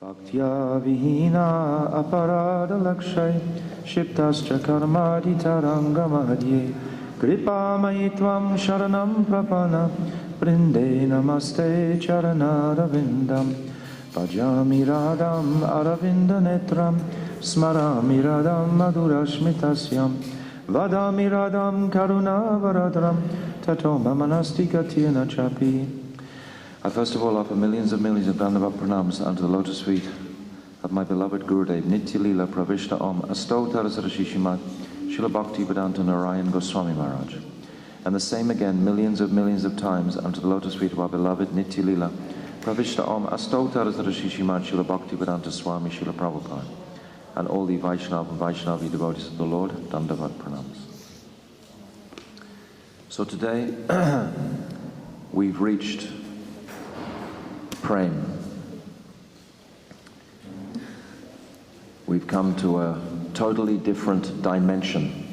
Bhaktya vihina aparada lakshay shiptascha karmadi tarangamadye kripa mayitvam sharanam prapana brinde namaste charanaravindam bhajami radham aravinda netram smarami radham madhurashmitasyam vadami radham karuna varadram tato mamanasti katyena chapi. I first of all offer millions of Dandava pranams unto the lotus feet of my beloved Gurudev, Nitya Leela Pravishta Om Astotara Sarashishimat Srila Bhaktivedanta Narayan Goswami Maharaj. And the same again millions of times unto the lotus feet of our beloved Nitya Leela Pravishta Om Astotara Sarashishimat Srila Bhaktivedanta Swami Srila Prabhupada. And all the Vaishnava and Vaishnavi devotees of the Lord, Dandavat pranams. So today we've reached Prem. We've come to a totally different dimension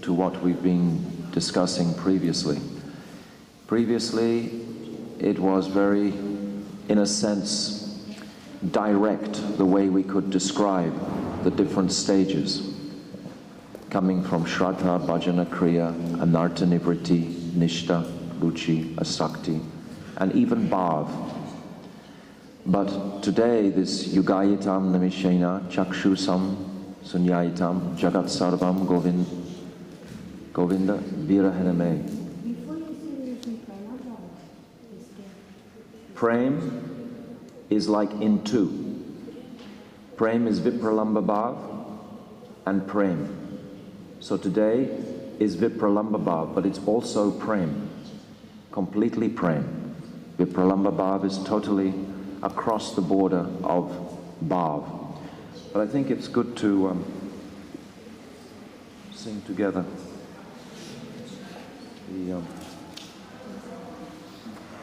to what we've been discussing previously. Previously, it was very, in a sense, direct the way we could describe the different stages, coming from Shraddha, Bhajana, Kriya, Anartha, Nivritti, Nishta, Ruchi, Asakti, and even Bhav. But today, this Yugayitam Namishena Chakshusam Sunyayitam Jagat Sarvam Govinda Virahaname. Prem is like in two. Prem is vipralambha bhav and prem. So today is vipralambha bhav, but it's also prem, completely prem. Vipralambha bhav is totally across the border of Bhav. But I think it's good to sing together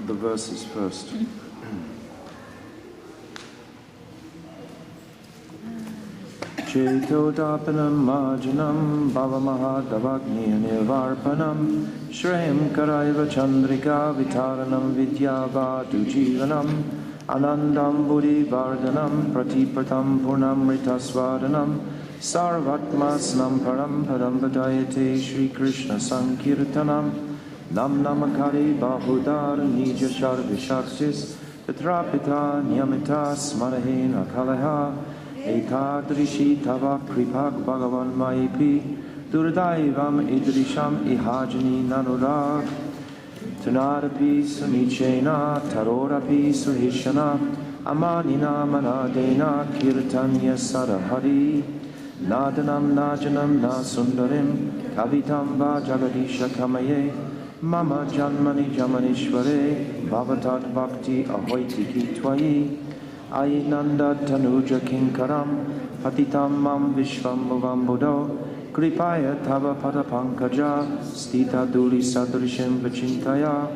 the verses first. Chetodapana marjanam bhavamahadavagni nirvarpanam shreyam karaiva chandrika vitaranam vidyavadu jivanam Anandam Buddhi Vardhanam Pratipatam Purnamritasvadanam Sarvatmasnam Param Padam Padayate Shri Krishna Sankirtanam Nam Namakari Bahudar Nija Sharvishaktis Tatrapita Nyamita Smarahena Kalaha Ekadrishi Tava Kripak Bhagavan Maipi Durdaivam Idrisham Ihajani Nanurag Tunarapi Sunichena, Tarorapi Suhishana, Amanina Manadena, Kirtanya Sarahari, Nadanam Najanam Nasundarim, Kavitam Va Jagadisha Kamaye, Mama Janmani Jamanishware, Bhavatat Bhakti Ahoitiki Twayi, Ainanda Tanuja Kinkaram, Patitam Mam Vishvam Muvam Buddho, Kripaya Tava Pada Pankaja Stita Duli Sadrishim Vachintaya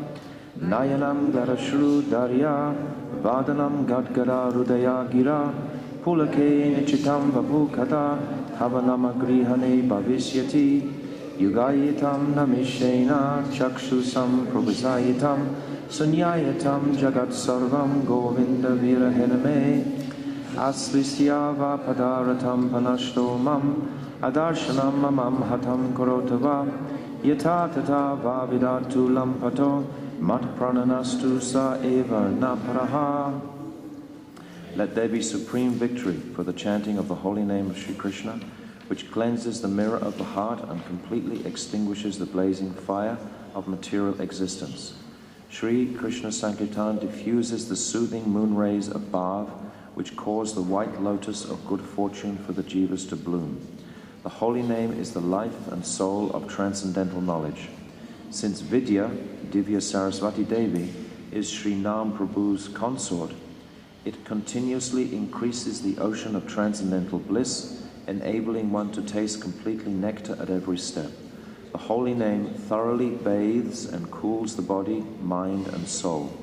Nayanam Garashru Darya Vadanam Gadgara Rudaya Gira Pulake Nichitam Vapukata Havanama Grihane Bhavisyati Yugayitam Namishena Chakshusam Prabhusayitam Sunyayatam Jagat Sarvam Govinda Virahename Aslisyava Padaratam Panashto Mam Adarshanam mamam hatam korotava yata tata vavidatu lampato mat prananastu sa eva naparaha. Let there be supreme victory for the chanting of the holy name of Sri Krishna, which cleanses the mirror of the heart and completely extinguishes the blazing fire of material existence. Sri Krishna Sankirtan diffuses the soothing moon rays of Bhav, which cause the white lotus of good fortune for the jivas to bloom. The holy name is the life and soul of transcendental knowledge. Since Vidya, Divya Saraswati Devi, is Sri Nam Prabhu's consort, it continuously increases the ocean of transcendental bliss, enabling one to taste completely nectar at every step. The holy name thoroughly bathes and cools the body, mind and soul.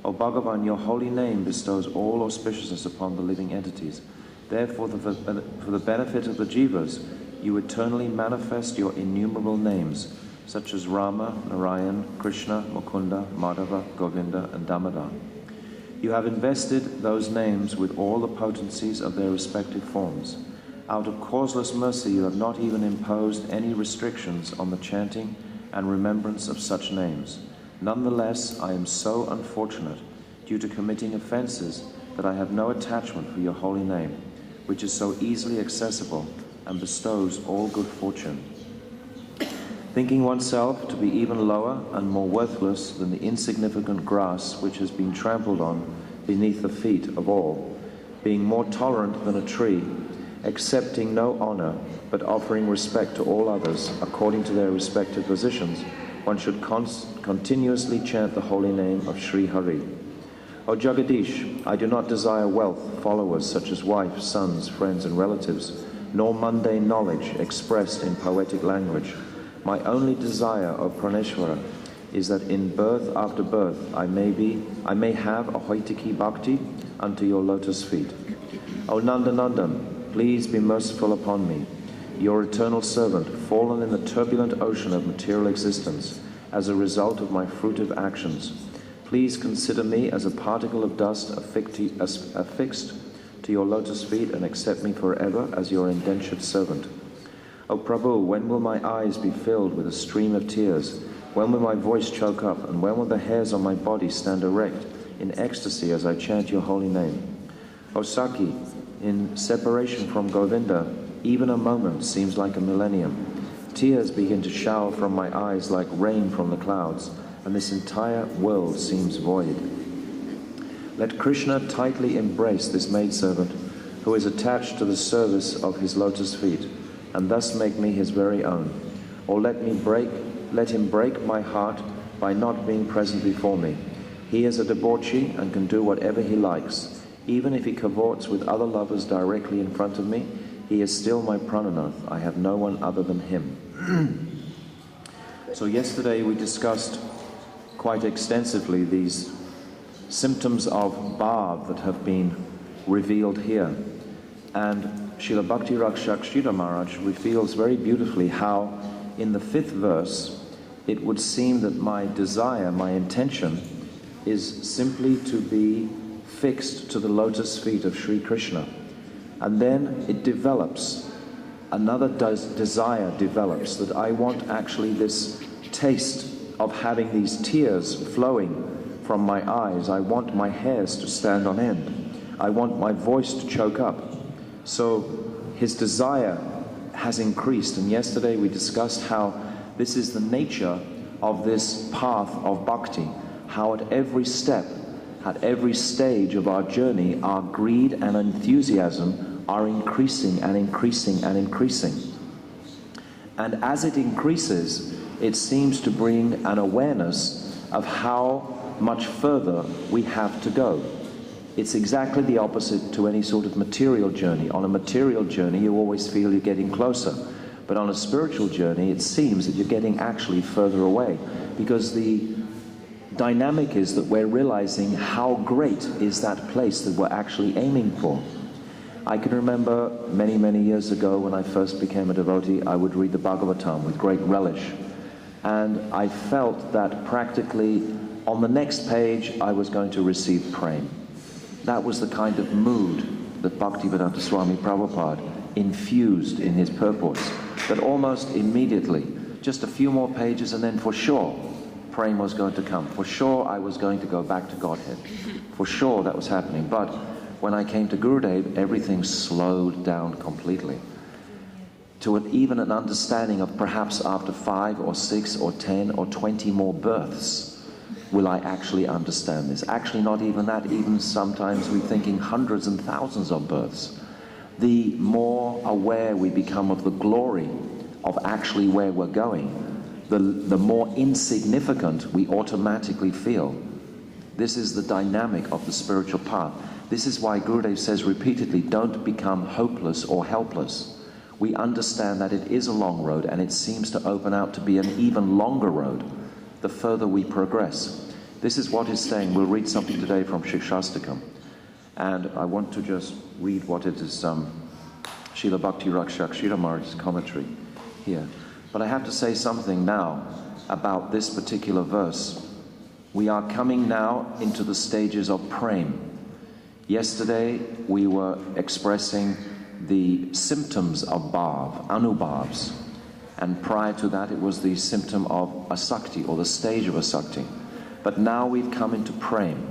O Bhagavan, your holy name bestows all auspiciousness upon the living entities. Therefore, for the benefit of the jivas, you eternally manifest your innumerable names, such as Rama, Narayan, Krishna, Mukunda, Madhava, Govinda, and Damodar. You have invested those names with all the potencies of their respective forms. Out of causeless mercy, you have not even imposed any restrictions on the chanting and remembrance of such names. Nonetheless, I am so unfortunate, due to committing offenses, that I have no attachment for your holy name, which is so easily accessible and bestows all good fortune. Thinking oneself to be even lower and more worthless than the insignificant grass which has been trampled on beneath the feet of all, being more tolerant than a tree, accepting no honor, but offering respect to all others according to their respective positions, one should continuously chant the holy name of Sri Hari. O Jagadish, I do not desire wealth, followers such as wife, sons, friends and relatives, nor mundane knowledge expressed in poetic language. My only desire, O Praneshwara, is that in birth after birth I may have a Hoitiki Bhakti unto your lotus feet. O Nandanandan, please be merciful upon me, your eternal servant, fallen in the turbulent ocean of material existence as a result of my fruitive actions. Please consider me as a particle of dust affixed to your lotus feet and accept me forever as your indentured servant. O Prabhu, when will my eyes be filled with a stream of tears? When will my voice choke up? And when will the hairs on my body stand erect in ecstasy as I chant your holy name? O Saki, in separation from Govinda, even a moment seems like a millennium. Tears begin to shower from my eyes like rain from the clouds, and this entire world seems void. Let Krishna tightly embrace this maidservant who is attached to the service of his lotus feet, and thus make me his very own. Or let him break my heart by not being present before me. He is a debauchee and can do whatever he likes. Even if he cavorts with other lovers directly in front of me, he is still my prananath. I have no one other than him. So yesterday we discussed quite extensively these symptoms of bhav that have been revealed here. And Srila Bhakti Rakshak Sridhar Maharaj reveals very beautifully how in the 5th verse it would seem that my desire, my intention, is simply to be fixed to the lotus feet of Sri Krishna. And then it develops, another desire develops, that I want actually this taste of having these tears flowing from my eyes. I want my hairs to stand on end. I want my voice to choke up. So his desire has increased, and yesterday we discussed how this is the nature of this path of bhakti, how at every step, at every stage of our journey, our greed and enthusiasm are increasing and increasing and increasing. And as it increases, it seems to bring an awareness of how much further we have to go. It's exactly the opposite to any sort of material journey. On a material journey, you always feel you're getting closer. But on a spiritual journey, it seems that you're getting actually further away, because the dynamic is that we're realizing how great is that place that we're actually aiming for. I can remember many, many years ago when I first became a devotee, I would read the Bhagavatam with great relish. And I felt that practically on the next page I was going to receive prema. That was the kind of mood that Bhaktivedanta Swami Prabhupada infused in his purports, that almost immediately, just a few more pages and then for sure, prema was going to come. For sure I was going to go back to Godhead. For sure that was happening. But when I came to Gurudev, everything slowed down completely. To even an understanding of perhaps after 5 or 6 or 10 or 20 more births, will I actually understand this? Actually not even that, even sometimes we're thinking hundreds and thousands of births. The more aware we become of the glory of actually where we're going, the more insignificant we automatically feel. This is the dynamic of the spiritual path. This is why Gurudev says repeatedly, don't become hopeless or helpless. We understand that it is a long road, and it seems to open out to be an even longer road the further we progress. This is what he's saying. We'll read something today from Siksastakam. And I want to just read what it is, Srila Bhakti Rakshak Sridhar Maharaj's commentary here. But I have to say something now about this particular verse. We are coming now into the stages of prem. Yesterday we were expressing the symptoms of bhav, anubhavs, and prior to that it was the symptom of asakti, or the stage of asakti. But now we've come into prem,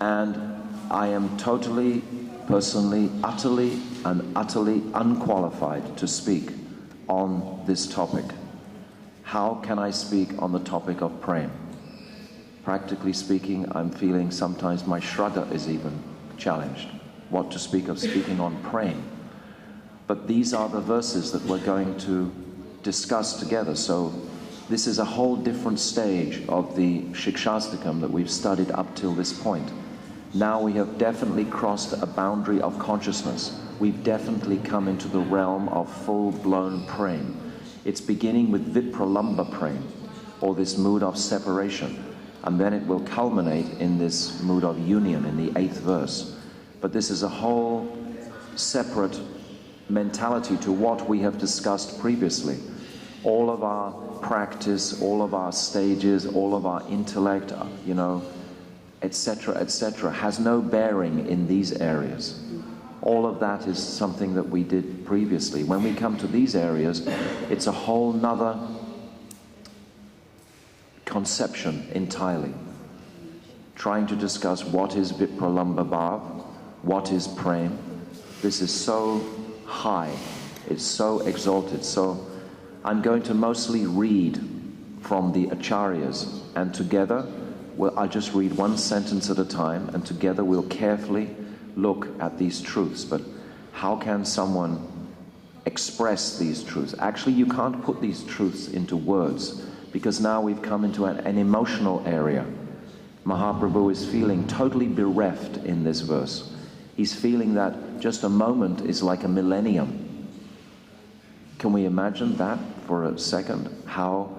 and I am totally, personally, utterly unqualified to speak on this topic. How can I speak on the topic of prem? Practically speaking, I'm feeling sometimes my shraddha is even challenged. What to speak of speaking on prem? But these are the verses that we're going to discuss together. So this is a whole different stage of the Siksastakam that we've studied up till this point. Now we have definitely crossed a boundary of consciousness. We've definitely come into the realm of full-blown prem. It's beginning with vipralambha prem, or this mood of separation. And then it will culminate in this mood of union in the 8th verse. But this is a whole separate mentality to what we have discussed previously. All of our practice, all of our stages, all of our intellect, etc., has no bearing in these areas. All of that is something that we did previously. When we come to these areas, it's a whole nother conception entirely. Trying to discuss what is vipralambha bhav, what is prem. This is so high, it's so exalted. So I'm going to mostly read from the acharyas, and together I'll just read one sentence at a time, and together we'll carefully look at these truths. But how can someone express these truths? Actually, you can't put these truths into words, because now we've come into an emotional area. Mahaprabhu is feeling totally bereft in this verse. He's feeling that just a moment is like a millennium. Can we imagine that for a second? How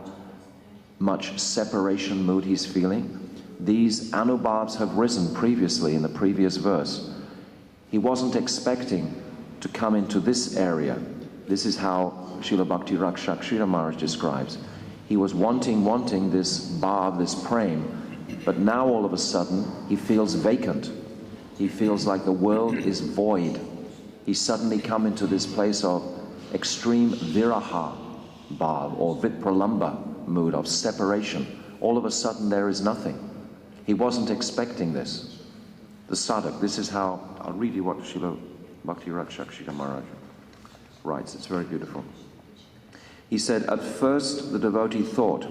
much separation mood he's feeling? These anubhavs have risen previously in the previous verse. He wasn't expecting to come into this area. This is how Srila Bhakti Rakshak Maharaj describes. He was wanting this bhav, this prem, but now all of a sudden he feels vacant. He feels like the world is void. He's suddenly come into this place of extreme viraha bhav, or vipralambha mood of separation. All of a sudden there is nothing. He wasn't expecting this. The sadhak, this is how, I'll read you what Srila Bhakti Rakshak Maharaj writes. It's very beautiful. He said, at first the devotee thought,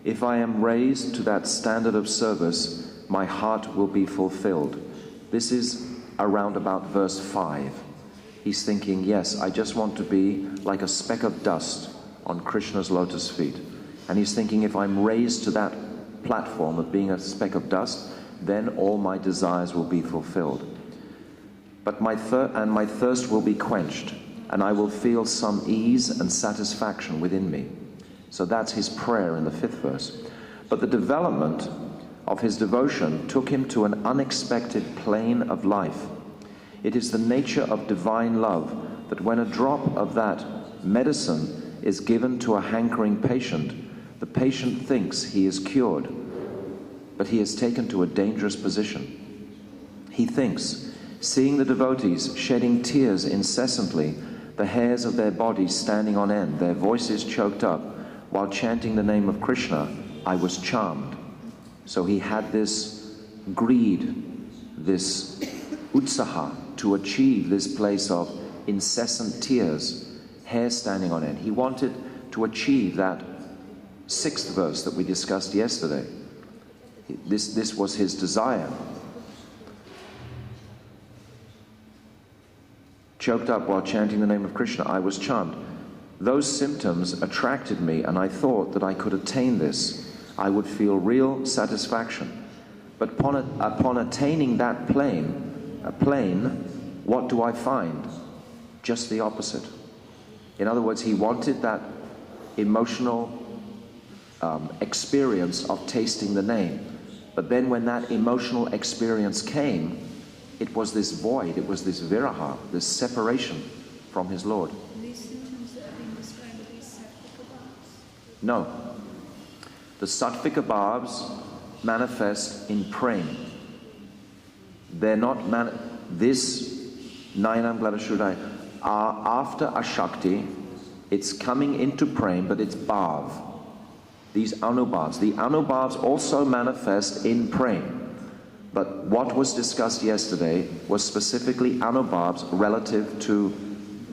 if I am raised to that standard of service, my heart will be fulfilled. This is around about verse 5. He's thinking, yes, I just want to be like a speck of dust on Krishna's lotus feet. And he's thinking, if I'm raised to that platform of being a speck of dust, then all my desires will be fulfilled. But my thirst will be quenched, and I will feel some ease and satisfaction within me. So that's his prayer in the 5th verse. But the development of his devotion took him to an unexpected plane of life. It is the nature of divine love that when a drop of that medicine is given to a hankering patient, the patient thinks he is cured, but he is taken to a dangerous position. He thinks, seeing the devotees shedding tears incessantly, the hairs of their bodies standing on end, their voices choked up, while chanting the name of Krishna, I was charmed. So he had this greed, this utsaha to achieve this place of incessant tears, hair standing on end. He wanted to achieve that 6th verse that we discussed yesterday. This was his desire. Choked up while chanting the name of Krishna, I was charmed. Those symptoms attracted me, and I thought that I could attain this. I would feel real satisfaction. But upon attaining that plane, what do I find? Just the opposite. In other words, he wanted that emotional experience of tasting the name. But then when that emotional experience came, it was this void, it was this viraha, this separation from his Lord. These symptoms are being described as sattvika bhavs? No. The sattvika bhavs manifest in prema. They're not this Nayanam Gladashuddhai are after Ashakti. It's coming into prema, but it's bhav. These anubhavs. The anubhavs also manifest in prema. But what was discussed yesterday was specifically anubhavs relative to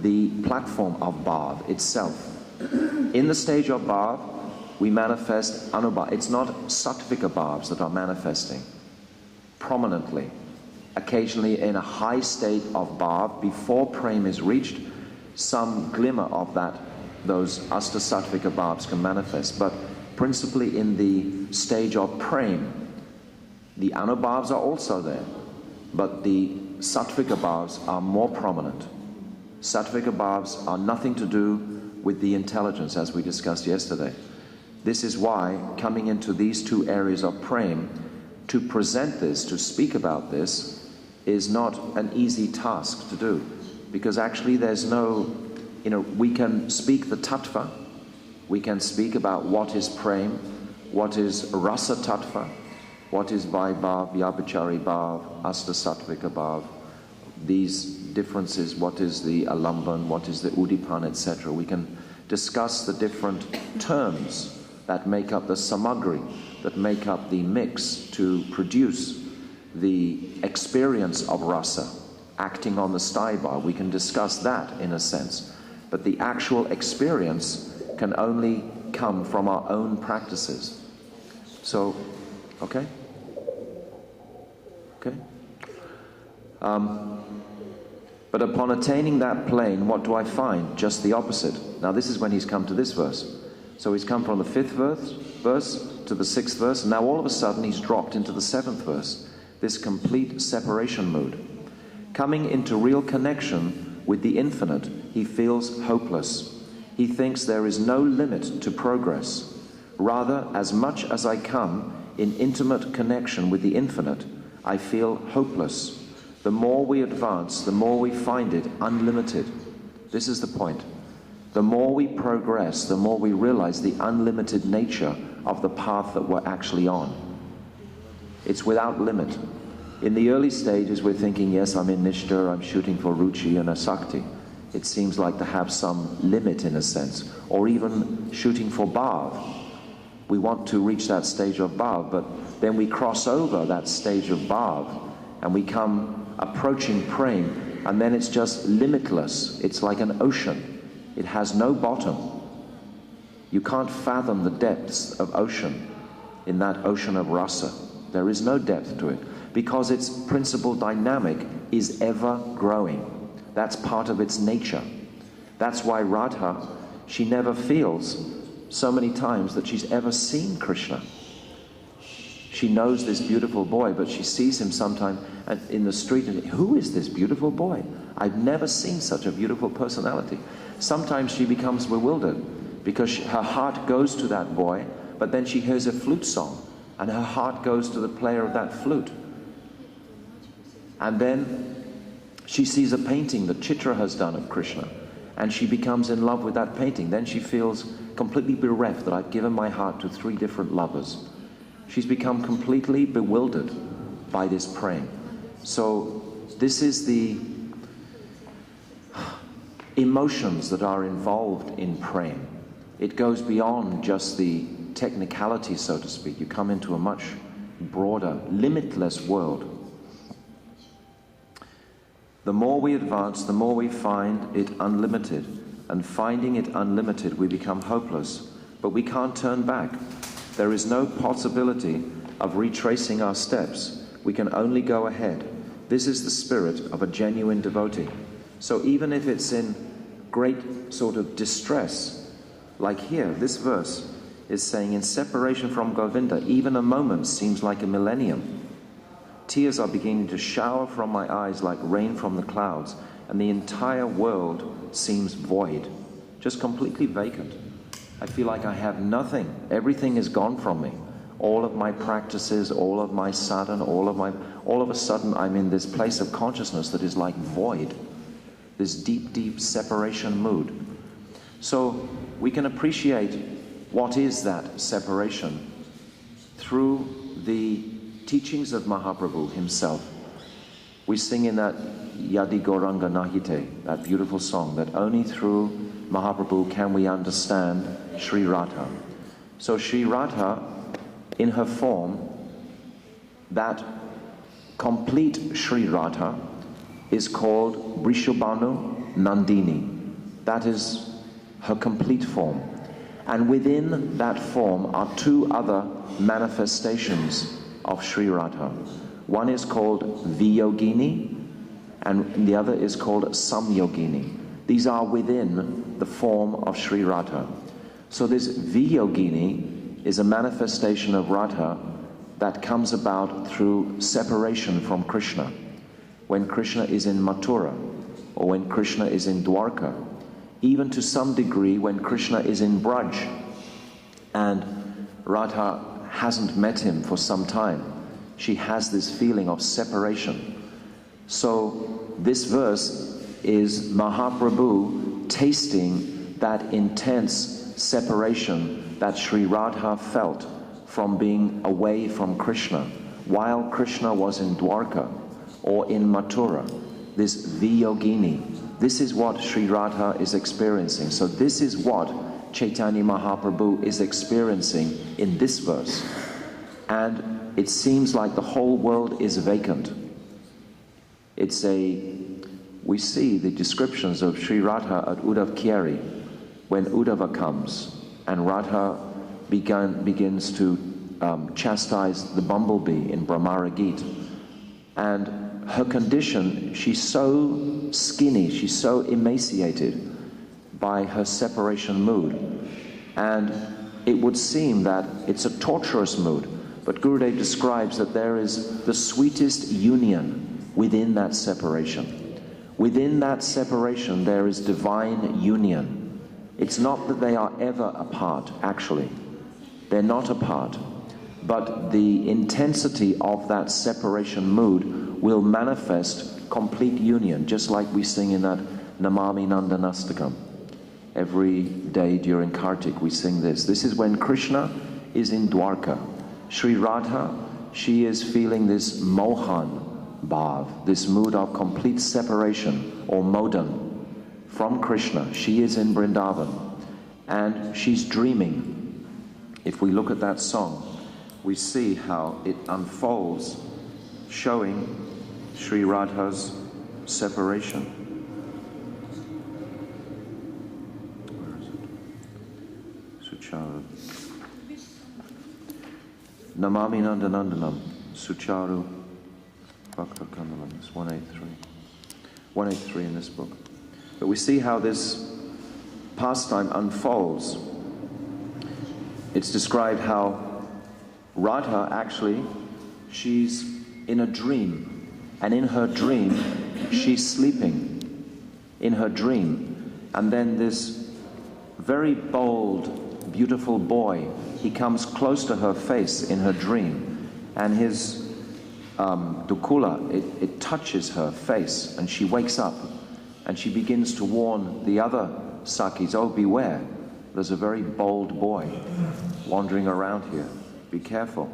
the platform of bhav itself. In the stage of bhav, we manifest anubhav. It's not sattvika bhavs that are manifesting prominently. Occasionally in a high state of bhav, before prema is reached, some glimmer of that, those asta-sattvika bhavs can manifest. But principally in the stage of prema, the anubhavs are also there, but the sattvika bhavs are more prominent. Sattvika bhavs are nothing to do with the intelligence, as we discussed yesterday. This is why coming into these two areas of prema, to present this, to speak about this, is not an easy task to do. Because actually there's no, we can speak the tattva, we can speak about what is prema, what is rasa tattva, what is vaibhav, vyabhichari bhav, asta sattvika bhav, these differences, what is the alamban, what is the udipan, etc. We can discuss the different terms that make up the samagri, that make up the mix to produce the experience of rasa, acting on the staiba. We can discuss that in a sense. But the actual experience can only come from our own practices. So, okay? Okay? But upon attaining that plane, what do I find? Just the opposite. Now this is when he's come to this verse. So he's come from the 5th verse to the 6th verse, and now all of a sudden he's dropped into the 7th verse. This complete separation mood. Coming into real connection with the infinite, he feels hopeless. He thinks there is no limit to progress. Rather, as much as I come in intimate connection with the infinite, I feel hopeless. The more we advance, the more we find it unlimited. This is the point. The more we progress, the more we realize the unlimited nature of the path that we're actually on. It's without limit. In the early stages, we're thinking, yes, I'm in Nishta, I'm shooting for Ruchi and Asakti. It seems like to have some limit in a sense, or even shooting for Bhav. We want to reach that stage of Bhav, but then we cross over that stage of Bhav and we come approaching Prema, and then it's just limitless. It's like an ocean. It has no bottom. You can't fathom the depths of ocean in that ocean of rasa. There is no depth to it because its principal dynamic is ever growing. That's part of its nature. That's why Radha, she never feels so many times that she's ever seen Krishna. She knows this beautiful boy, but she sees him sometime in the street and, who is this beautiful boy? I've never seen such a beautiful personality. Sometimes she becomes bewildered because her heart goes to that boy, but then she hears a flute song and her heart goes to the player of that flute. And then she sees a painting that Chitra has done of Krishna, and she becomes in love with that painting. Then she feels completely bereft that I've given my heart to 3 different lovers. She's become completely bewildered by this praying. So this is the emotions that are involved in praying. It goes beyond just the technicality, so to speak. You come into a much broader, limitless world. The more we advance, the more we find it unlimited. And finding it unlimited, we become hopeless. But we can't turn back. There is no possibility of retracing our steps. We can only go ahead. This is the spirit of a genuine devotee. So even if it's in great sort of distress, like here, this verse is saying, in separation from Govinda, even a moment seems like a millennium. Tears are beginning to shower from my eyes like rain from the clouds, and the entire world seems void, just completely vacant. I feel like I have nothing. Everything is gone from me. All of my practices, all of my sadhana, all of a sudden I'm in this place of consciousness that is like void. This deep, deep separation mood. So we can appreciate what is that separation through the teachings of Mahaprabhu himself. We sing in that Yadi Gauranga Nahite, that beautiful song, that only through Mahaprabhu can we understand Sri Radha. So Sri Radha, in her form, that complete Sri Radha is called Vrishabhanu Nandini. That is her complete form. And within that form are two other manifestations of Sri Radha. One is called Viyogini, and the other is called Samyogini. These are within the form of Sri Radha. So this Viyogini is a manifestation of Radha that comes about through separation from Krishna. When Krishna is in Mathura, or when Krishna is in Dwarka, even to some degree when Krishna is in Braj, and Radha hasn't met him for some time, she has this feeling of separation. So this verse is Mahaprabhu tasting that intense separation that Sri Radha felt from being away from Krishna while Krishna was in Dwarka or in Mathura. This Viyogini, this is what Sri Radha is experiencing. So this is what Chaitanya Mahaprabhu is experiencing in this verse. And it seems like the whole world is vacant. We see the descriptions of Sri Radha at Uddhav Kyari, when Uddhava comes and Radha begins to chastise the bumblebee in Brahmara Gita. And her condition, she's so skinny, she's so emaciated by her separation mood. And it would seem that it's a torturous mood, but Gurudev describes that there is the sweetest union within that separation. Within that separation there is divine union. It's not that they are ever apart, actually. They're not apart. But the intensity of that separation mood will manifest complete union, just like we sing in that Namami Nandanastakam. Every day during Kartik we sing this. This is when Krishna is in Dwarka. Sri Radha, she is feeling this Mohan Bhav, this mood of complete separation or Modan from Krishna. She is in Vrindavan and she's dreaming. If we look at that song, we see how it unfolds, showing Sri Radha's separation. Where is it? Sucharu. Namami Nandanandanam, Sucharu Bhaktakandalam. It's 183. 183 in this book. But we see how this pastime unfolds. It's described how Radha actually, she's in a dream, and in her dream she's sleeping in her dream, and then this very bold, beautiful boy, he comes close to her face in her dream, and his dukula, it touches her face, and she wakes up and she begins to warn the other Sakis, oh beware, there's a very bold boy wandering around here. Be careful.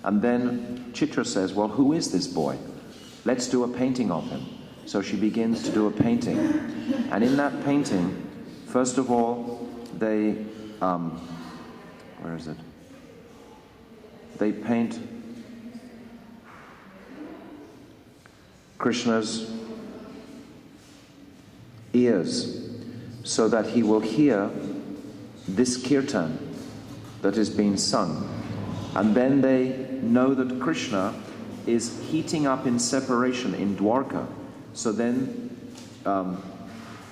And then Chitra says, well, who is this boy? Let's do a painting of him. So she begins to do a painting. And in that painting, first of all, they, where is it? They paint Krishna's ears so that he will hear this kirtan that is being sung. And then they know that Krishna is heating up in separation in Dwarka. So then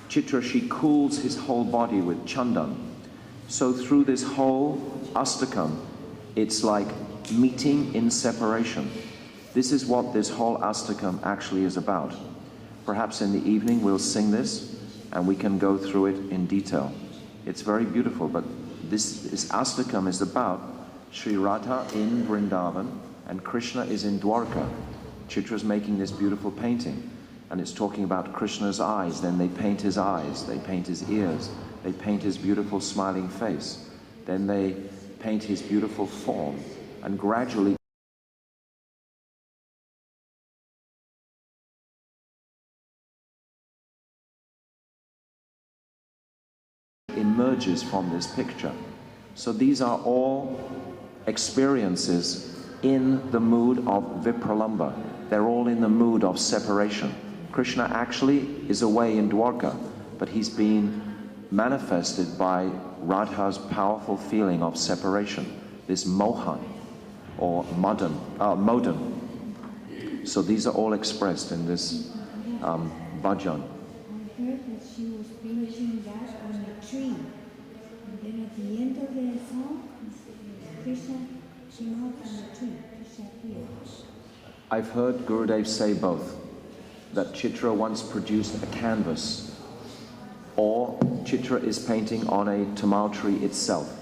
Chitra, she cools his whole body with chandan. So through this whole astakam, it's like meeting in separation. This is what this whole astakam actually is about. Perhaps in the evening we'll sing this and we can go through it in detail. It's very beautiful, but this astakam is about Sri Radha in Vrindavan and Krishna is in Dwarka. Chitra's making this beautiful painting and it's talking about Krishna's eyes. Then they paint his eyes, they paint his ears, they paint his beautiful smiling face. Then they paint his beautiful form, and gradually emerges from this picture. So these are all experiences in the mood of vipralambha. They're all in the mood of separation. Krishna actually is away in Dwarka, but he's been manifested by Radha's powerful feeling of separation, this mohan or modern. So these are all expressed in this bhajan. I heard that she was finishing that on a tree. And then at the end of the song, Krishna came out on the tree. Krishna appeared. I've heard Gurudev say both, that Chitra once produced a canvas, or Chitra is painting on a tamal tree itself.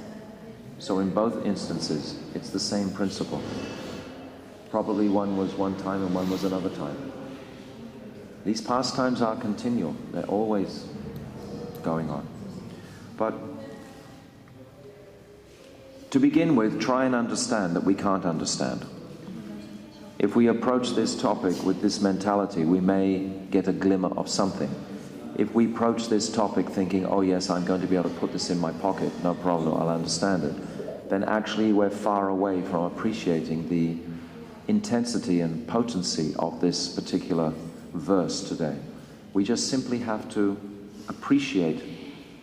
So in both instances, it's the same principle. Probably one was one time and one was another time. These pastimes are continual. They're always going on. But to begin with, try and understand that we can't understand. If we approach this topic with this mentality, we may get a glimmer of something. If we approach this topic thinking, oh yes, I'm going to be able to put this in my pocket, no problem, I'll understand it, then actually we're far away from appreciating the intensity and potency of this particular verse today. We just simply have to appreciate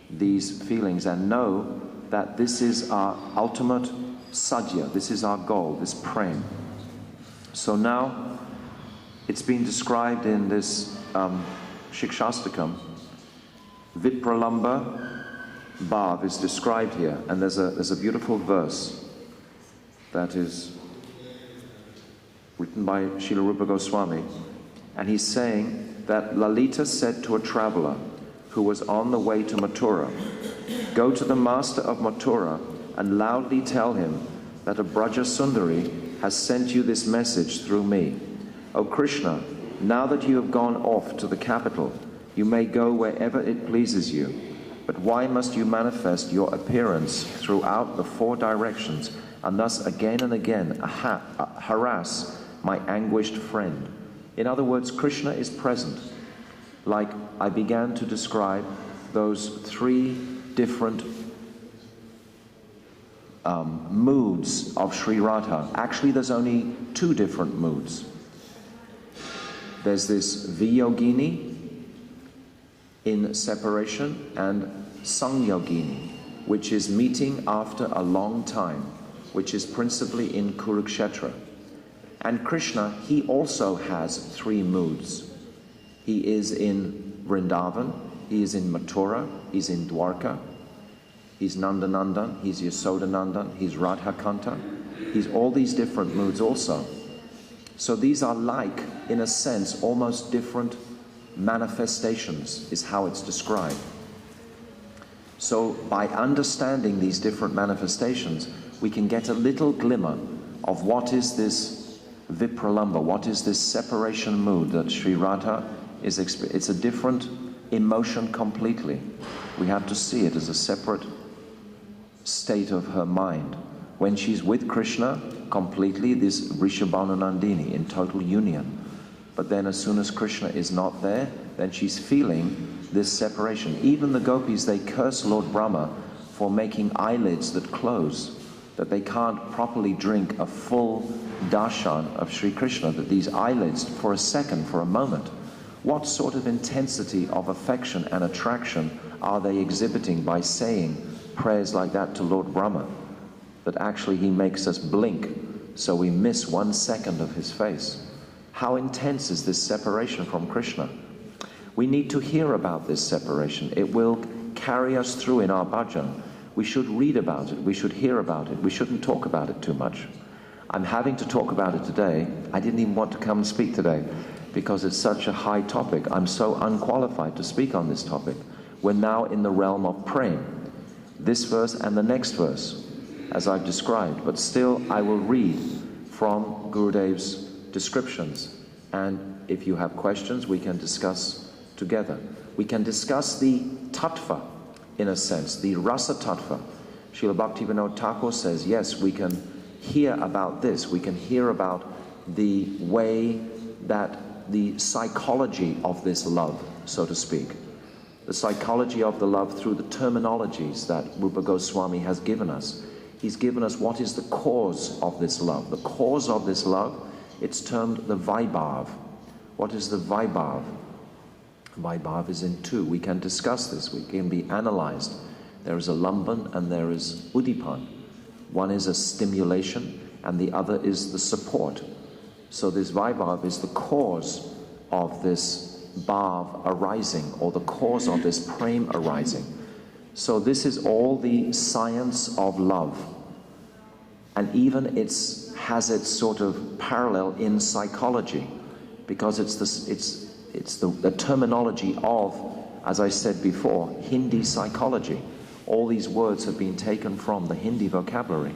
these feelings and know that this is our ultimate sadhya, this is our goal, this prem. So now, it's been described in this Siksastakam, vipralambha bhav is described here, and there's a beautiful verse that is written by Srila Rupa Goswami, and he's saying that Lalita said to a traveler who was on the way to Mathura, "Go to the master of Mathura and loudly tell him that a Braja Sundari has sent you this message through me. O Krishna, now that you have gone off to the capital, you may go wherever it pleases you. But why must you manifest your appearance throughout the four directions and thus again and again harass my anguished friend?" In other words, Krishna is present. Like I began to describe those three different moods of Sri Radha. Actually, there's only two different moods. There's this Viyogini in separation and Sangyogini, which is meeting after a long time, which is principally in Kurukshetra. And Krishna, he also has three moods. He is in Vrindavan, he is in Mathura, he's in Dwarka, he's Nandanandan, he's Yasodanandan, he's Radhakanta. He's all these different moods also. So these are like, in a sense, almost different manifestations, is how it's described. So by understanding these different manifestations, we can get a little glimmer of what is this vipralambha, what is this separation mood that Sri Radha is experiencing. It's a different emotion completely. We have to see it as a separate state of her mind. When she's with Krishna, completely this Vrishabhanu Nandini in total union. But then as soon as Krishna is not there, then she's feeling this separation. Even the gopis, they curse Lord Brahma for making eyelids that close, that they can't properly drink a full darshan of Sri Krishna, that these eyelids, for a second, for a moment, what sort of intensity of affection and attraction are they exhibiting by saying prayers like that to Lord Brahma, that actually he makes us blink so we miss 1 second of his face? How intense is this separation from Krishna? We need to hear about this separation. It will carry us through in our bhajan. We should read about it, we should hear about it, we shouldn't talk about it too much. I'm having to talk about it today. I didn't even want to come and speak today because it's such a high topic. I'm so unqualified to speak on this topic. We're now in the realm of praying. This verse and the next verse, as I've described, but still I will read from Gurudev's descriptions, and if you have questions we can discuss together. We can discuss the tattva, in a sense, the rasa tattva. Srila Bhaktivedanta Thakur says, yes, we can hear about this, we can hear about the way that the psychology of this love, so to speak. the psychology of the love through the terminologies that Rupa Goswami has given us. He's given us what is the cause of this love. The cause of this love, it's termed the Vaibhav. What is the Vaibhav? Vaibhav is in two. We can discuss this. We can be analyzed. There is a lamban and there is udipan. One is a stimulation and the other is the support. So this Vaibhav is the cause of this bhav arising, or the cause of this prem arising. So this is all the science of love. And even has its sort of parallel in psychology, because it's the terminology of, as I said before, Hindi psychology. All these words have been taken from the Hindi vocabulary,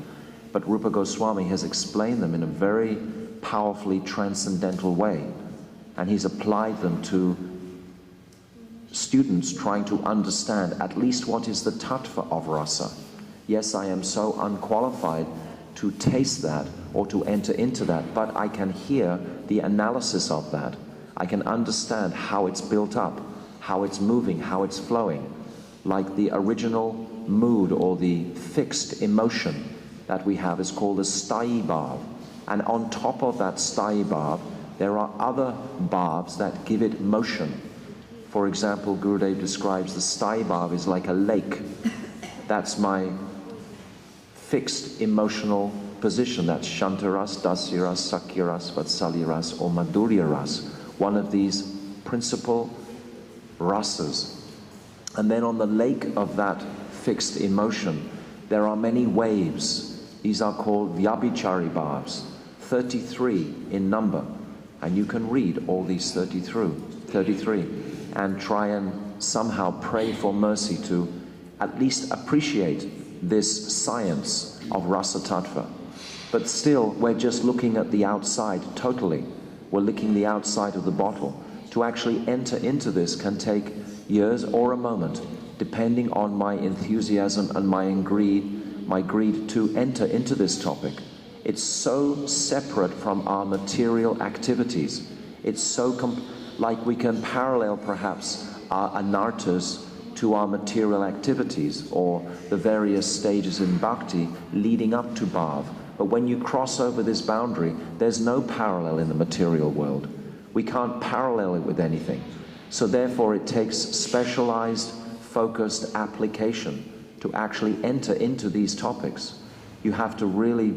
but Rupa Goswami has explained them in a very powerfully transcendental way, and he's applied them to students trying to understand at least what is the tattva of rasa. Yes, I am so unqualified to taste that or to enter into that, but I can hear the analysis of that. I can understand how it's built up, how it's moving, how it's flowing, like the original mood or the fixed emotion that we have is called the sthayi bhav. And on top of that sthayi bhav, there are other bhavs that give it motion. For example, Gurudev describes the sthayi bhav is like a lake. That's my fixed emotional position. That's Shantaras, Dasyaras, Sakyaras, Vatsalyaras, or Madhuryaras. One of these principal rasas. And then on the lake of that fixed emotion, there are many waves. These are called Vyabhichari bhavs, 33 in number. And you can read all these 33 and try and somehow pray for mercy to at least appreciate this science of Rasa Tattva. But still, we're just looking at the outside totally. We're licking the outside of the bottle. To actually enter into this can take years or a moment, depending on my enthusiasm and my greed to enter into this topic. It's so separate from our material activities. It's so like we can parallel perhaps our anarthas to our material activities, or the various stages in bhakti leading up to bhav. But when you cross over this boundary, there's no parallel in the material world. We can't parallel it with anything. So therefore it takes specialized, focused application to actually enter into these topics. You have to really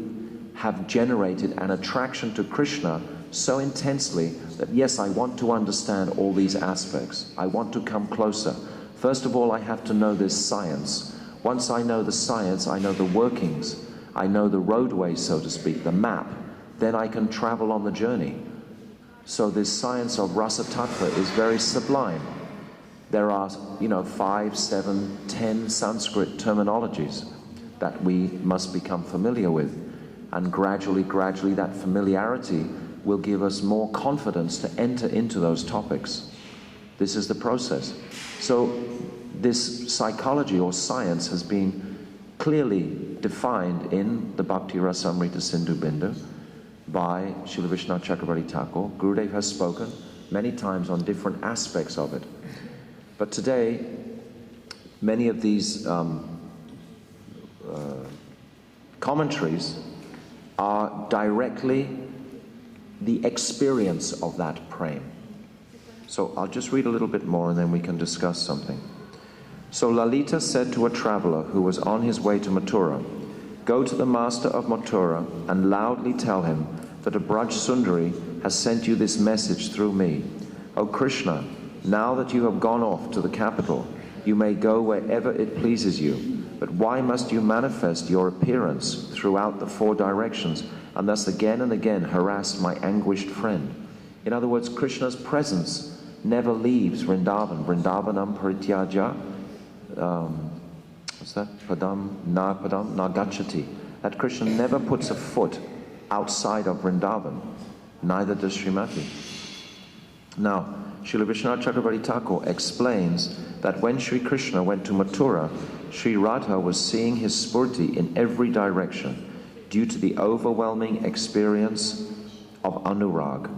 have generated an attraction to Krishna so intensely that, yes, I want to understand all these aspects. I want to come closer. First of all, I have to know this science. Once I know the science, I know the workings. I know the roadway, so to speak, the map. Then I can travel on the journey. So this science of Rasa Tattva is very sublime. There are, 5, 7, 10 Sanskrit terminologies that we must become familiar with. And gradually that familiarity will give us more confidence to enter into those topics. This is the process. So this psychology or science has been clearly defined in the Bhakti Rasamrita Sindhu Bindu by Srila Vishnu Chakravarti Thakur. Gurudev has spoken many times on different aspects of it. But today, many of these commentaries are directly the experience of that prem. So I'll just read a little bit more and then we can discuss something. So Lalita said to a traveler who was on his way to Mathura, "Go to the master of Mathura and loudly tell him that a Braj Sundari has sent you this message through me. O Krishna, now that you have gone off to the capital, you may go wherever it pleases you. But why must you manifest your appearance throughout the 4 directions and thus again and again harass my anguished friend?" In other words, Krishna's presence never leaves Vrindavan. Vrindavanam parityaja, what's that? Padam na gacchati. That Krishna never puts a foot outside of Vrindavan. Neither does Srimati. Now, Srila Vishnu Chakravarti Thakur explains that when Sri Krishna went to Mathura, Sri Radha was seeing his spurti in every direction due to the overwhelming experience of anurag.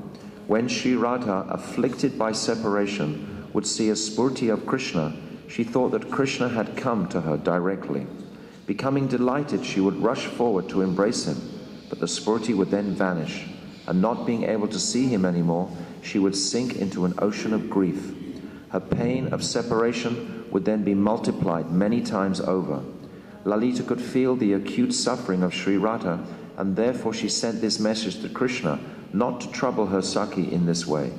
When Sri Radha, afflicted by separation, would see a spurti of Krishna, She thought that Krishna had come to her directly. Becoming delighted, she would rush forward to embrace him, but the Spurti would then vanish, and not being able to see him anymore, she would sink into an ocean of grief. Her pain of separation would then be multiplied many times over. Lalita could feel the acute suffering of Sri Radha, and therefore she sent this message to Krishna not to trouble her Saki in this way.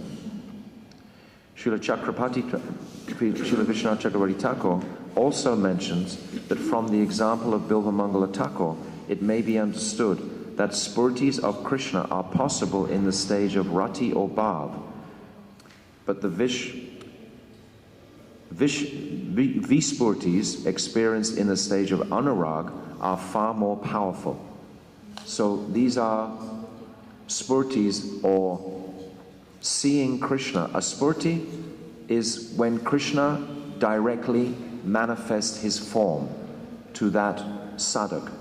Srila Vishwanath Chakravarti Thakur also mentions that from the example of Bilvamangala Thakur, it may be understood that spurtis of Krishna are possible in the stage of rati or bhav, but the vispurtis experienced in the stage of anurag are far more powerful. So these are spurtis or seeing Krishna. A spurti is when Krishna directly manifests his form to that sadhak.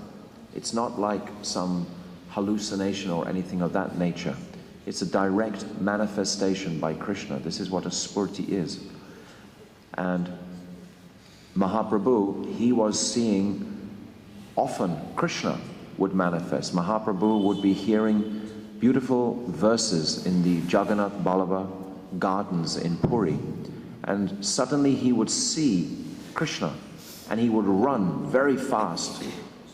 It's not like some hallucination or anything of that nature. It's a direct manifestation by Krishna. This is what a spurti is. And Mahaprabhu, he was seeing often Krishna would manifest. Mahaprabhu would be hearing beautiful verses in the Jagannath Ballabha gardens in Puri, and suddenly he would see Krishna and he would run very fast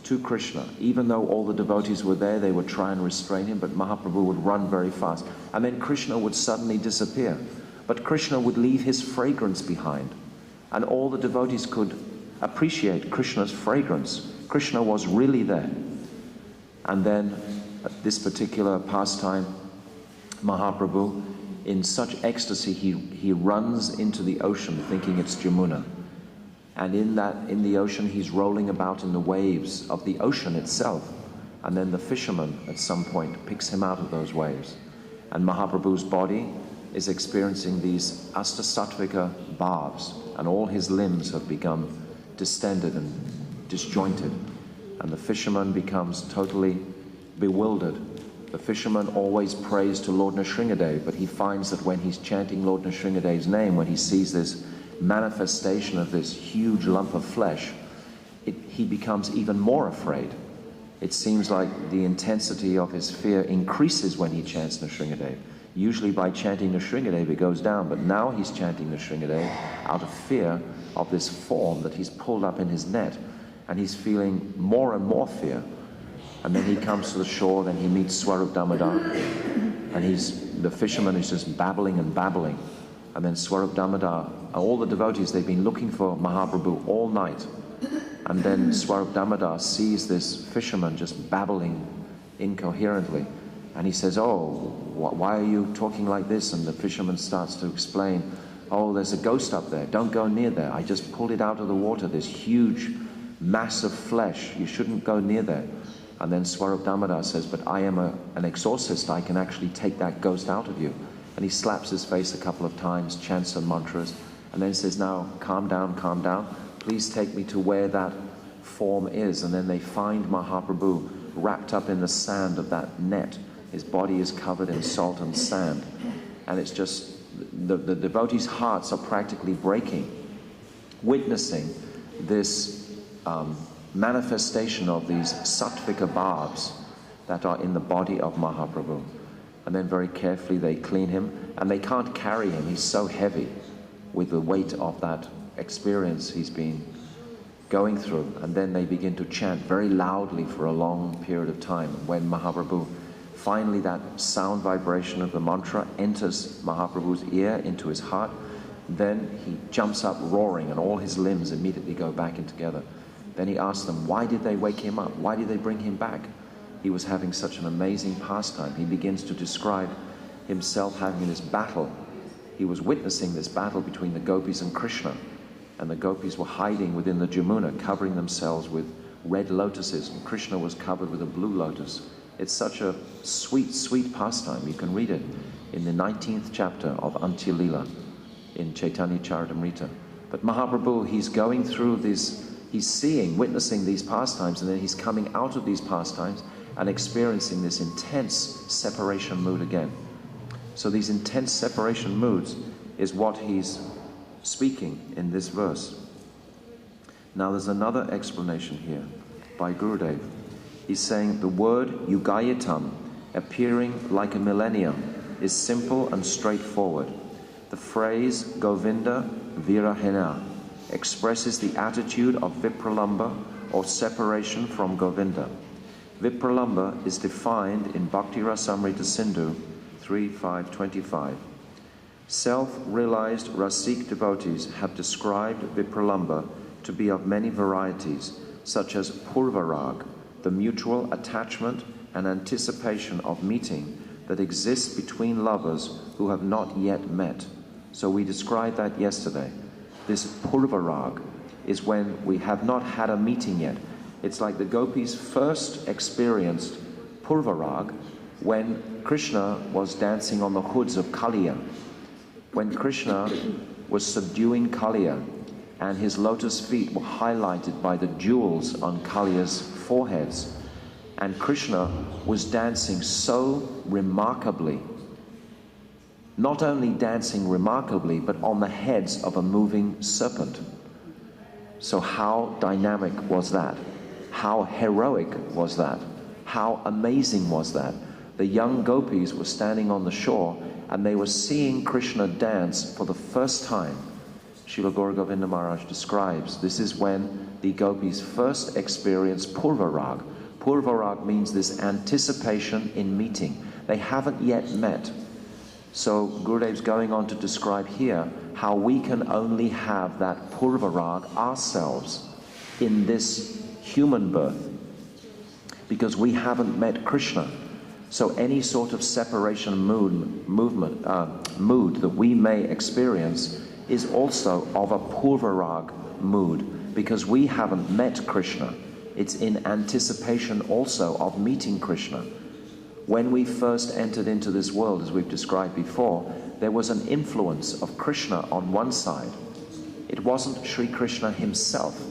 to Krishna. Even though all the devotees were there, they would try and restrain him, but Mahaprabhu would run very fast. And then Krishna would suddenly disappear. But Krishna would leave his fragrance behind. And all the devotees could appreciate Krishna's fragrance. Krishna was really there. And then at this particular pastime, Mahaprabhu, in such ecstasy, he runs into the ocean thinking it's Jamuna. And in the ocean, he's rolling about in the waves of the ocean itself. And then the fisherman at some point picks him out of those waves. And Mahaprabhu's body is experiencing these Astasatvika bhavs, and all his limbs have become distended and disjointed. And the fisherman becomes totally bewildered. The fisherman always prays to Lord Nrsingadev, but he finds that when he's chanting Lord Nrsingadev's name, when he sees this manifestation of this huge lump of flesh, he becomes even more afraid. It seems like the intensity of his fear increases when he chants Nrsingadev. Usually by chanting Nrsingadev it goes down, but now he's chanting Nrsingadev out of fear of this form that he's pulled up in his net, and he's feeling more and more fear. And then he comes to the shore, then he meets Swarup Damodar, and the fisherman is just babbling and babbling. And then Swarup Damodar, all the devotees, they've been looking for Mahaprabhu all night. And then Swarup Damodar sees this fisherman just babbling incoherently. And he says, "Oh, why are you talking like this?" And the fisherman starts to explain, "Oh, there's a ghost up there. Don't go near there. I just pulled it out of the water. This huge mass of flesh. You shouldn't go near there." And then Swarup Damodar says, "But I am an exorcist. I can actually take that ghost out of you." And he slaps his face a couple of times, chants some mantras, and then says, "Now, calm down, calm down. Please take me to where that form is." And then they find Mahaprabhu wrapped up in the sand of that net. His body is covered in salt and sand. And it's just, the devotees' hearts are practically breaking, witnessing this manifestation of these sattvika bhavs that are in the body of Mahaprabhu. And then very carefully they clean him, and they can't carry him. He's so heavy with the weight of that experience he's been going through. And then they begin to chant very loudly for a long period of time. When Mahaprabhu, finally that sound vibration of the mantra enters Mahaprabhu's ear into his heart, then he jumps up roaring, and all his limbs immediately go back in together. Then he asks them, why did they wake him up? Why did they bring him back? He was having such an amazing pastime. He begins to describe himself having this battle. He was witnessing this battle between the gopis and Krishna. And the gopis were hiding within the Jamuna, covering themselves with red lotuses, and Krishna was covered with a blue lotus. It's such a sweet, sweet pastime. You can read it in the 19th chapter of Antya Lila in Chaitanya Charitamrita. But Mahaprabhu, he's going through this, he's seeing, witnessing these pastimes, and then he's coming out of these pastimes and experiencing this intense separation mood again. So these intense separation moods is what he's speaking in this verse. Now there's another explanation here by Gurudev. He's saying the word Yugayatam, appearing like a millennium, is simple and straightforward. The phrase Govinda Virahena expresses the attitude of vipralambha, or separation from Govinda. Vipralambha is defined in Bhakti Rasamrita Sindhu 3.5.25. Self-realized Rasik devotees have described vipralambha to be of many varieties, such as purvarag, the mutual attachment and anticipation of meeting that exists between lovers who have not yet met. So we described that yesterday. This purvarag is when we have not had a meeting yet. It's like the gopis first experienced purvarag when Krishna was dancing on the hoods of Kaliya. When Krishna was subduing Kaliya and his lotus feet were highlighted by the jewels on Kaliya's foreheads, and Krishna was dancing so remarkably, not only dancing remarkably, but on the heads of a moving serpent. So how dynamic was that? How heroic was that? How amazing was that? The young gopis were standing on the shore and they were seeing Krishna dance for the first time. Srila Gaura Govinda Maharaj describes this is when the gopis first experienced purvarag. Purvarag means this anticipation in meeting. They haven't yet met. So Gurudev's going on to describe here how we can only have that purvarag ourselves in this human birth, because we haven't met Krishna. So any sort of separation mood that we may experience is also of a purvarag mood, because we haven't met Krishna. It's in anticipation also of meeting Krishna. When we first entered into this world, as we've described before, there was an influence of Krishna on one side. It wasn't Sri Krishna himself.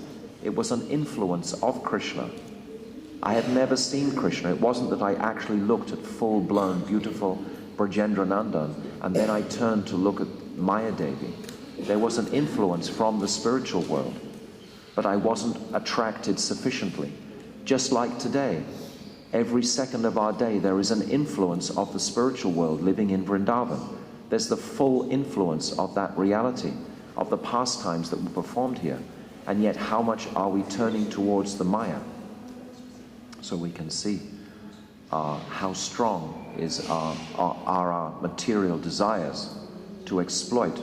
It was an influence of Krishna. I had never seen Krishna. It wasn't that I actually looked at full-blown, beautiful Brajendra Nandan, and then I turned to look at Maya Devi. There was an influence from the spiritual world, but I wasn't attracted sufficiently. Just like today, every second of our day there is an influence of the spiritual world living in Vrindavan. There's the full influence of that reality, of the pastimes that were performed here. And yet how much are we turning towards the Maya? So we can see how strong are our material desires to exploit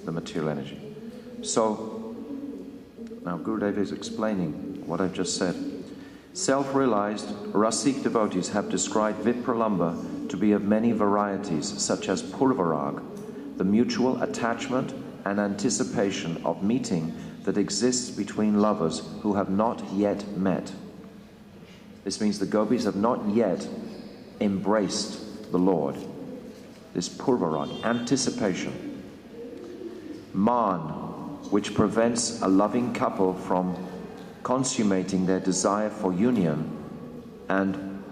the material energy. So now Gurudev is explaining what I've just said. Self-realized Rasik devotees have described vipralambha to be of many varieties, such as purvarag, the mutual attachment and anticipation of meeting that exists between lovers who have not yet met. This means the gopis have not yet embraced the Lord. This purvarag, anticipation. Man, which prevents a loving couple from consummating their desire for union, and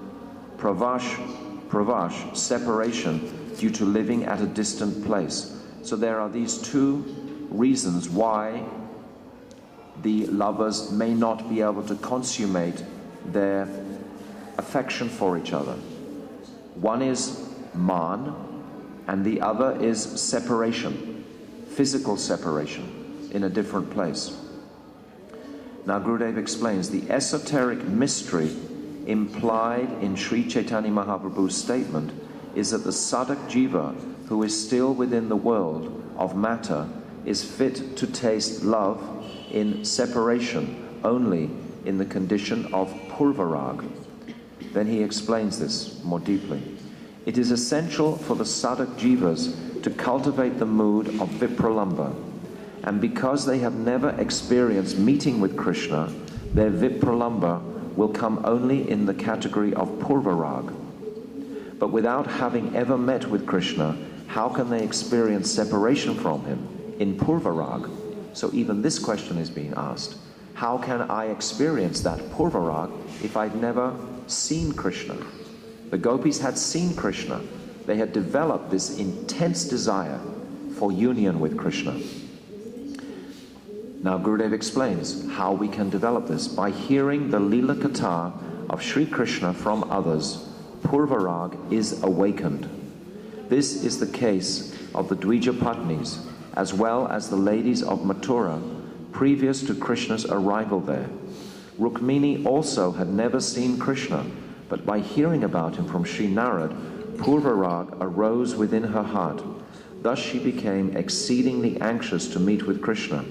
pravash, separation due to living at a distant place. So there are these two reasons why the lovers may not be able to consummate their affection for each other. One is man, and the other is separation, physical separation in a different place. Now Gurudev explains the esoteric mystery implied in Sri Chaitanya Mahaprabhu's statement is that the sadhak jiva, who is still within the world of matter, is fit to taste love in separation only in the condition of purvarag. Then he explains this more deeply. It is essential for the sadhak jivas to cultivate the mood of vipralambha, and because they have never experienced meeting with Krishna, their vipralambha will come only in the category of purvarag. But without having ever met with Krishna, how can they experience separation from him in purvarag? So even this question is being asked. How can I experience that purvarag if I've never seen Krishna? The gopis had seen Krishna. They had developed this intense desire for union with Krishna. Now Gurudev explains how we can develop this. By hearing the Lila Katha of Sri Krishna from others, Purvarag is awakened. This is the case of the Dvija Patnis, as well as the ladies of Mathura, previous to Krishna's arrival there. Rukmini also had never seen Krishna, but by hearing about him from Sri Narad, Purvarag arose within her heart. Thus she became exceedingly anxious to meet with Krishna.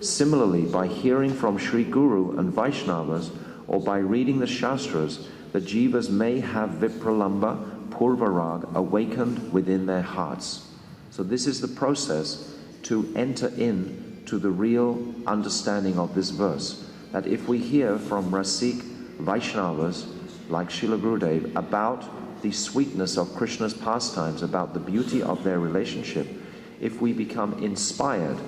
Similarly, by hearing from Sri Guru and Vaishnavas, or by reading the Shastras, the Jivas may have vipralambha, Purvarag, awakened within their hearts. So this is the process to enter in to the real understanding of this verse. That if we hear from Rasik Vaishnavas, like Srila Gurudev, about the sweetness of Krishna's pastimes, about the beauty of their relationship, if we become inspired,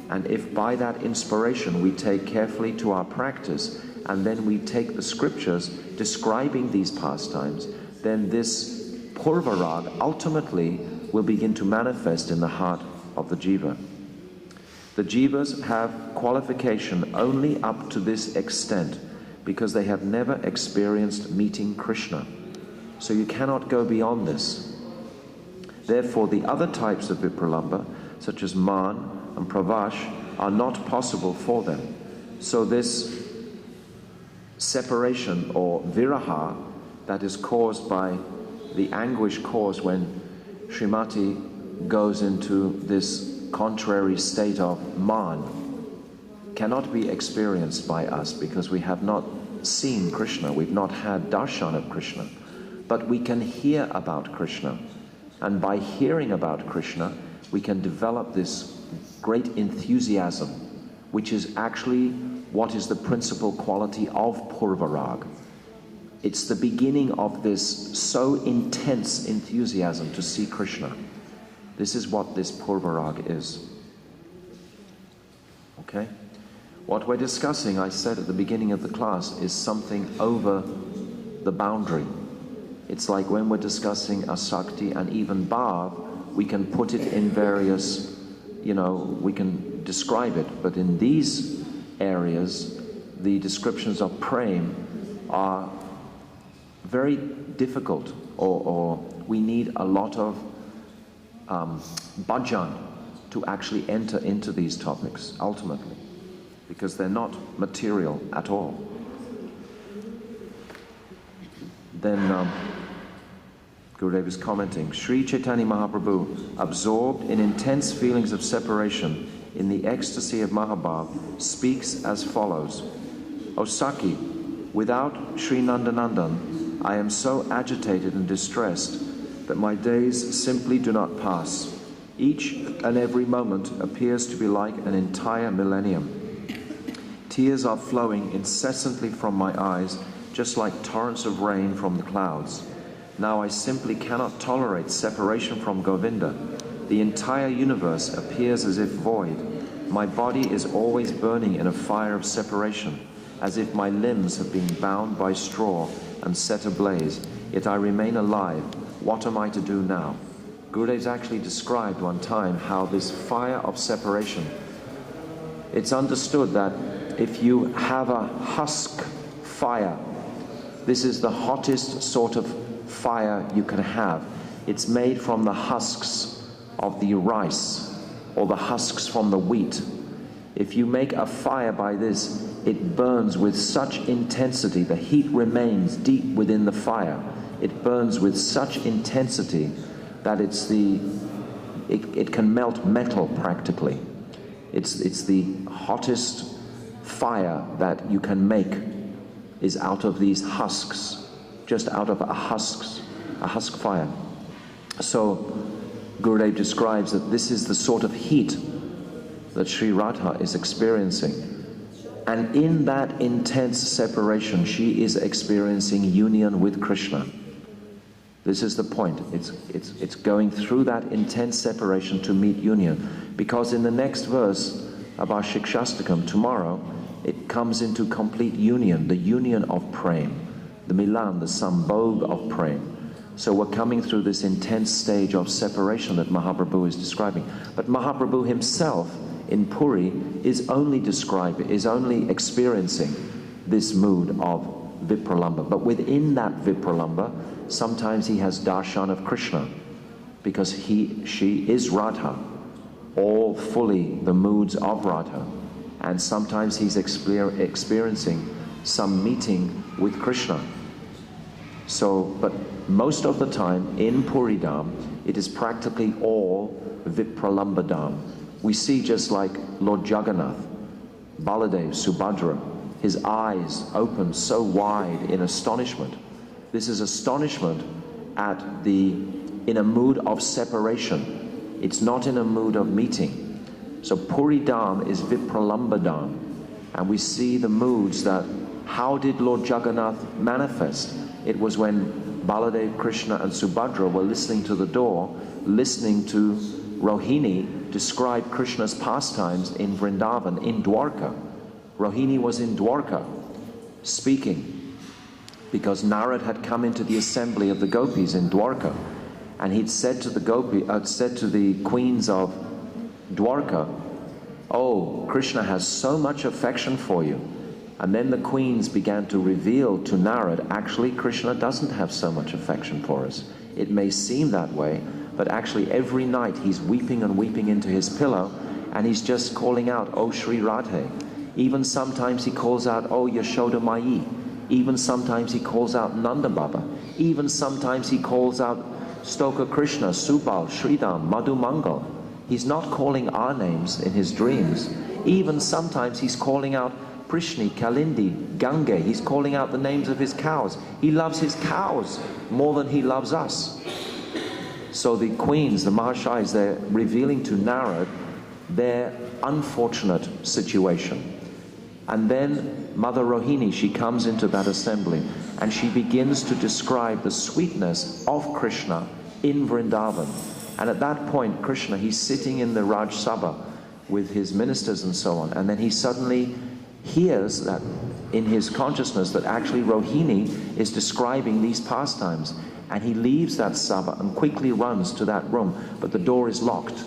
and if by that inspiration we take carefully to our practice, and then we take the scriptures describing these pastimes, then this Purvarag ultimately will begin to manifest in the heart of the jiva. The jivas have qualification only up to this extent, because they have never experienced meeting Krishna. So you cannot go beyond this. Therefore, the other types of vipralambha, such as man and pravash, are not possible for them. So this separation or viraha that is caused by the anguish caused when Srimati goes into this contrary state of man cannot be experienced by us, because we have not seen Krishna, we've not had darshan of Krishna. But we can hear about Krishna, and by hearing about Krishna we can develop this great enthusiasm, which is actually what is the principal quality of Purvarag. It's the beginning of this so intense enthusiasm to see Krishna. This is what this Purvarag is. Okay? What we're discussing, I said at the beginning of the class, is something over the boundary. It's like when we're discussing asakti and even bhav, we can put it in various, we can describe it. But in these areas, the descriptions of prem are very difficult, or we need a lot of bhajan to actually enter into these topics, ultimately, because they're not material at all. Then Gurudev is commenting, Sri Chaitanya Mahaprabhu, absorbed in intense feelings of separation in the ecstasy of Mahabhav, speaks as follows. O Saki, without Sri Nandanandan, I am so agitated and distressed that my days simply do not pass. Each and every moment appears to be like an entire millennium. Tears are flowing incessantly from my eyes, just like torrents of rain from the clouds. Now I simply cannot tolerate separation from Govinda. The entire universe appears as if void. My body is always burning in a fire of separation, as if my limbs have been bound by straw and set ablaze. Yet I remain alive. What am I to do now? Gurudev's actually described one time how this fire of separation, it's understood that if you have a husk fire, this is the hottest sort of fire you can have. It's made from the husks of the rice or the husks from the wheat. If you make a fire by this, it burns with such intensity, the heat remains deep within the fire. It burns with such intensity that it can melt metal practically. It's the hottest fire that you can make is out of these husks, just out of a husk fire. So Gurudev describes that this is the sort of heat that Sri Radha is experiencing. And in that intense separation, she is experiencing union with Krishna. This is the point. It's going through that intense separation to meet union. Because in the next verse of our Siksastakam tomorrow, it comes into complete union, the union of prem, the milan, the sambhog of prem. So we're coming through this intense stage of separation that Mahaprabhu is describing. But Mahaprabhu himself, in Puri is only experiencing this mood of vipralambha. But within that vipralambha, sometimes he has darshan of Krishna, because she is Radha, all fully the moods of Radha. And sometimes he's experiencing some meeting with Krishna. So, but most of the time in Puri Dham, it is practically all vipralambha Dham. We see just like Lord Jagannath, Baladev, Subhadra, his eyes open so wide in astonishment. This is astonishment in a mood of separation. It's not in a mood of meeting. So Puri Dham is vipralambha Dham. And we see the moods that, how did Lord Jagannath manifest? It was when Baladev, Krishna and Subhadra were listening to the door, listening to Rohini describe Krishna's pastimes in Vrindavan, in Dwarka. Rohini was in Dwarka speaking, because Narad had come into the assembly of the gopis in Dwarka, and he'd said to the queens of Dwarka, "Oh, Krishna has so much affection for you." And then the queens began to reveal to Narad, actually Krishna doesn't have so much affection for us. It may seem that way, but actually every night he's weeping and weeping into his pillow, and he's just calling out, "Oh Sri Radhe." Even sometimes he calls out, "Oh Yashoda Mai." Even sometimes he calls out Nanda Baba. Even sometimes he calls out Stoka Krishna, Subal, Sridham, Madhu Mangal. He's not calling our names in his dreams. Even sometimes he's calling out Prishni, Kalindi, Gange. He's calling out the names of his cows. He loves his cows more than he loves us. So the queens, the Mahashais, they're revealing to Narad their unfortunate situation. And then Mother Rohini, she comes into that assembly and she begins to describe the sweetness of Krishna in Vrindavan. And at that point, Krishna, he's sitting in the Raj Sabha with his ministers and so on, and then he suddenly hears that in his consciousness that actually Rohini is describing these pastimes, and he leaves that Sabha and quickly runs to that room, but the door is locked.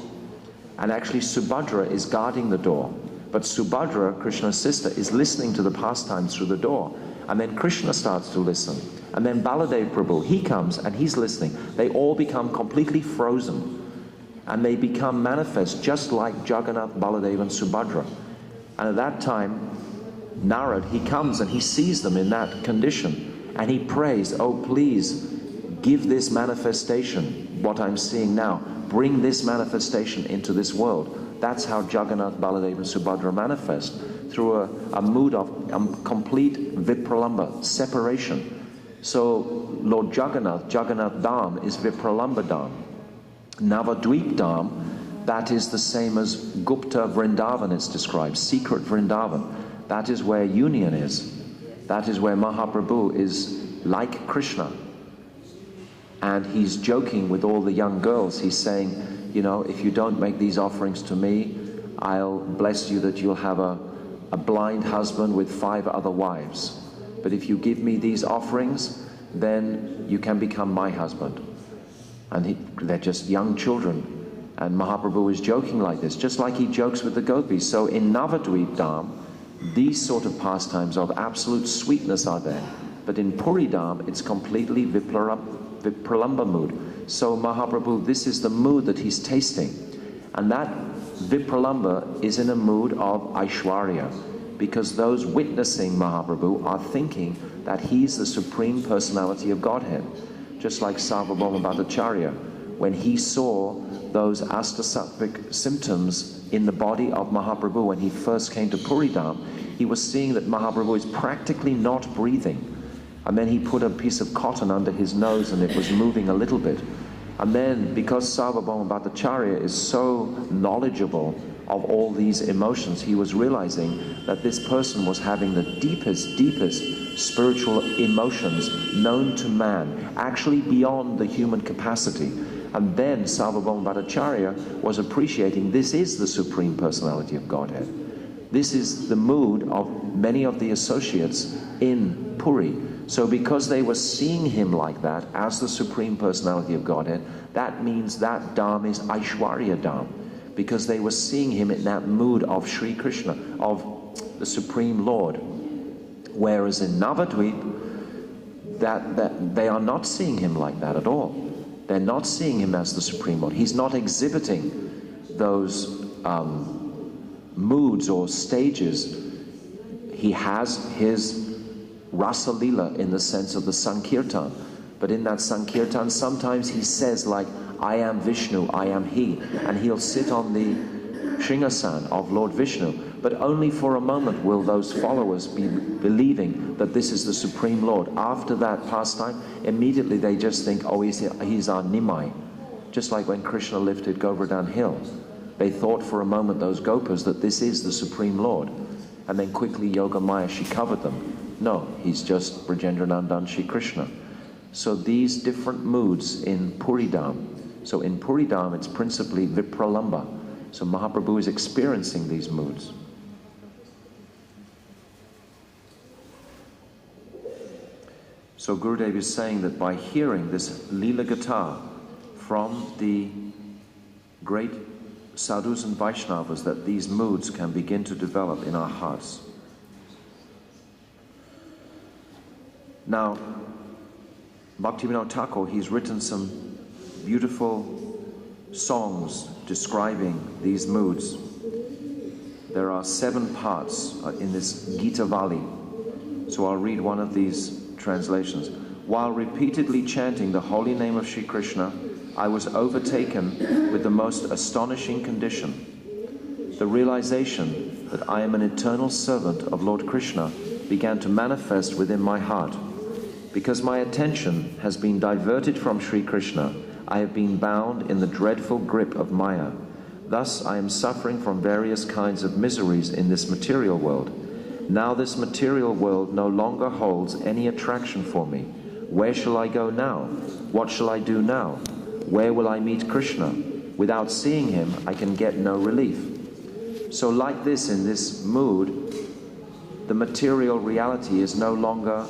And actually Subhadra is guarding the door, but Subhadra, Krishna's sister, is listening to the pastimes through the door. And then Krishna starts to listen. And then Baladev Prabhu, he comes and he's listening. They all become completely frozen. And they become manifest just like Jagannath, Baladev and Subhadra. And at that time, Narad, he comes and he sees them in that condition. And he prays, "Oh, please give this manifestation, what I'm seeing now. Bring this manifestation into this world." That's how Jagannath, Baladev and Subhadra manifest, through a mood of complete vipralambha, separation. So Lord Jagannath Dham is vipralambha Dham. Navadvip Dham, that is the same as Gupta Vrindavan, it's described, secret Vrindavan. That is where union is. That is where Mahaprabhu is like Krishna. And he's joking with all the young girls. He's saying, you know, if you don't make these offerings to me, I'll bless you that you'll have a blind husband with 5 other wives. But if you give me these offerings, then you can become my husband. And they're just young children. And Mahaprabhu is joking like this, just like he jokes with the gopis. So in Navadvip Dham, these sort of pastimes of absolute sweetness are there. But in Puri Dham, it's completely vipralambha mood. So Mahaprabhu, this is the mood that he's tasting. And that vipralambha is in a mood of Aishwarya, because those witnessing Mahaprabhu are thinking that he's the Supreme Personality of Godhead. Just like Sarvabhauma Bhattacharya, when he saw those astasattvic symptoms in the body of Mahaprabhu when he first came to Puri Dham, he was seeing that Mahaprabhu is practically not breathing. And then he put a piece of cotton under his nose and it was moving a little bit. And then, because Sarvabhauma Bhattacharya is so knowledgeable of all these emotions, he was realizing that this person was having the deepest spiritual emotions known to man, actually beyond the human capacity. And then Sarvabhauma Bhattacharya was appreciating this is the Supreme Personality of Godhead. This is the mood of many of the associates in Puri. So because they were seeing him like that, as the Supreme Personality of Godhead, that means that Dham is Aishwarya Dham. because they were seeing him in that mood of Sri Krishna, of the Supreme Lord. Whereas in Navadvip, that they are not seeing him like that at all. They're not seeing him as the Supreme Lord. He's not exhibiting those moods or stages. He has his Rasa Lila in the sense of the Sankirtan. But in that Sankirtan, sometimes he says like, I am Vishnu, I am he. And he'll sit on the Sringasan of Lord Vishnu. But only for a moment will those followers be believing that this is the Supreme Lord. After that pastime, immediately they just think, oh, he's our Nimai. Just like when Krishna lifted Govardhan Hill. They thought for a moment, those Gopas, that this is the Supreme Lord. And then quickly Yoga Maya, she covered them. No, he's just Brajendranandan Shri Krishna. So these different moods in Puridam. So in Puridam, it's principally vipralambha. So Mahaprabhu is experiencing these moods. So Gurudev is saying that by hearing this Leela Gatha from the great sadhus and Vaishnavas, that these moods can begin to develop in our hearts. Now, Bhaktivedanta Thakur, he's written some beautiful songs describing these moods. There are 7 parts in this Gita Vali. So I'll read one of these translations. While repeatedly chanting the holy name of Sri Krishna, I was overtaken with the most astonishing condition. The realization that I am an eternal servant of Lord Krishna began to manifest within my heart. Because my attention has been diverted from Sri Krishna, I have been bound in the dreadful grip of Maya. Thus I am suffering from various kinds of miseries in this material world. Now this material world no longer holds any attraction for me. Where shall I go now? What shall I do now? Where will I meet Krishna? Without seeing him, I can get no relief. So like this, in this mood, the material reality is no longer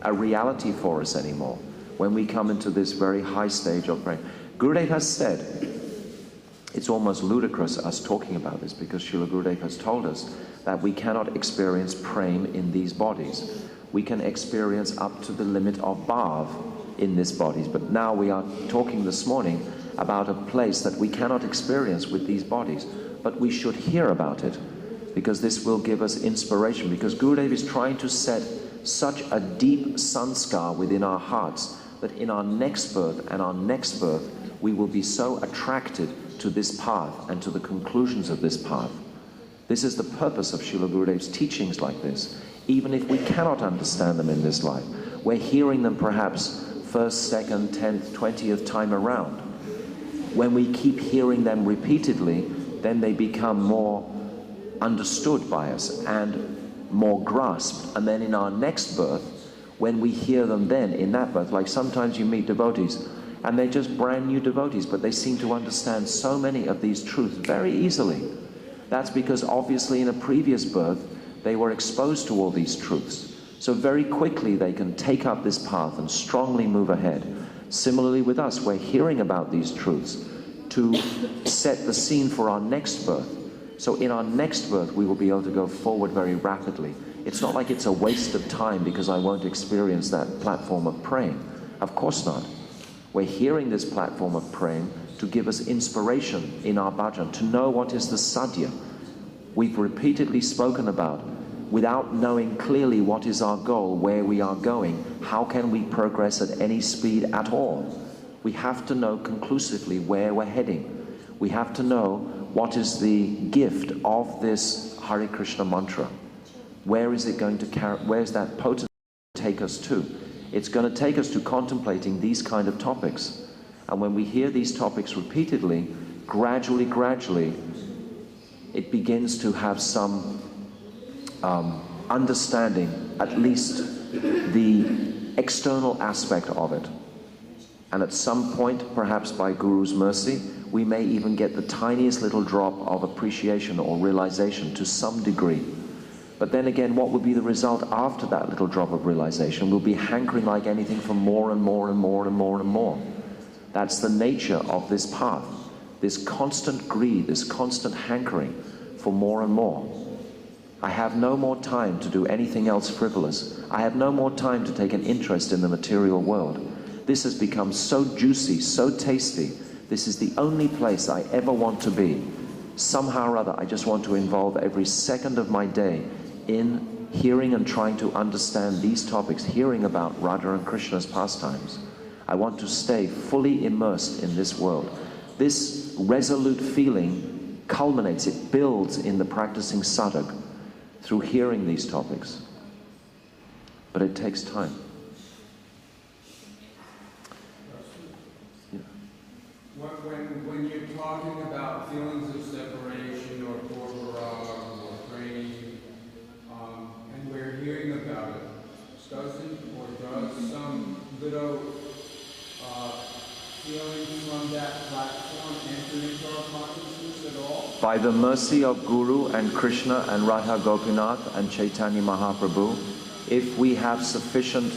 a reality for us anymore. When we come into this very high stage of praying. Gurudev has said, it's almost ludicrous us talking about this, because Srila Gurudev has told us that we cannot experience prema in these bodies. We can experience up to the limit of bhav in these bodies. But now we are talking this morning about a place that we cannot experience with these bodies. But we should hear about it, because this will give us inspiration. Because Gurudev is trying to set such a deep sanskar within our hearts that in our next birth and our next birth, we will be so attracted to this path and to the conclusions of this path. This is the purpose of Srila Gurudev's teachings like this. Even if we cannot understand them in this life, we're hearing them perhaps first, second, 10th, 20th time around. When we keep hearing them repeatedly, then they become more understood by us and more grasped. And then in our next birth, when we hear them then in that birth, like sometimes you meet devotees and they're just brand new devotees, but they seem to understand so many of these truths very easily. That's because obviously in a previous birth, they were exposed to all these truths. So very quickly they can take up this path and strongly move ahead. Similarly with us, we're hearing about these truths to set the scene for our next birth. So in our next birth, we will be able to go forward very rapidly. It's not like it's a waste of time because I won't experience that platform of praying. Of course not. We're hearing this platform of praying to give us inspiration in our bhajan, to know what is the sadhya. We've repeatedly spoken about, without knowing clearly what is our goal, where we are going, how can we progress at any speed at all? We have to know conclusively where we're heading. We have to know what is the gift of this Hare Krishna mantra. Where is it going to carry, where's that potency take us to? It's going to take us to contemplating these kind of topics. And when we hear these topics repeatedly, gradually, it begins to have some understanding, at least the external aspect of it. And at some point, perhaps by Guru's mercy, we may even get the tiniest little drop of appreciation or realization to some degree. But then again, what would be the result after that little drop of realization? We'll be hankering like anything for more and more and more and more and more. That's the nature of this path. this constant greed, this constant hankering for more and more. I have no more time to do anything else frivolous. I have no more time to take an interest in the material world. This has become so juicy, so tasty. This is the only place I ever want to be. Somehow or other, I just want to involve every second of my day in hearing and trying to understand these topics, hearing about Radha and Krishna's pastimes. I want to stay fully immersed in this world. This resolute feeling culminates, it builds in the practicing sadhak through hearing these topics. But it takes time. When you're talking about feelings of separation or purvarag or praying, and we're hearing about it, does some little feeling from that platform enter into our consciousness at all? By the mercy of Guru and Krishna and Radha Gopinath and Chaitanya Mahaprabhu, if we have sufficient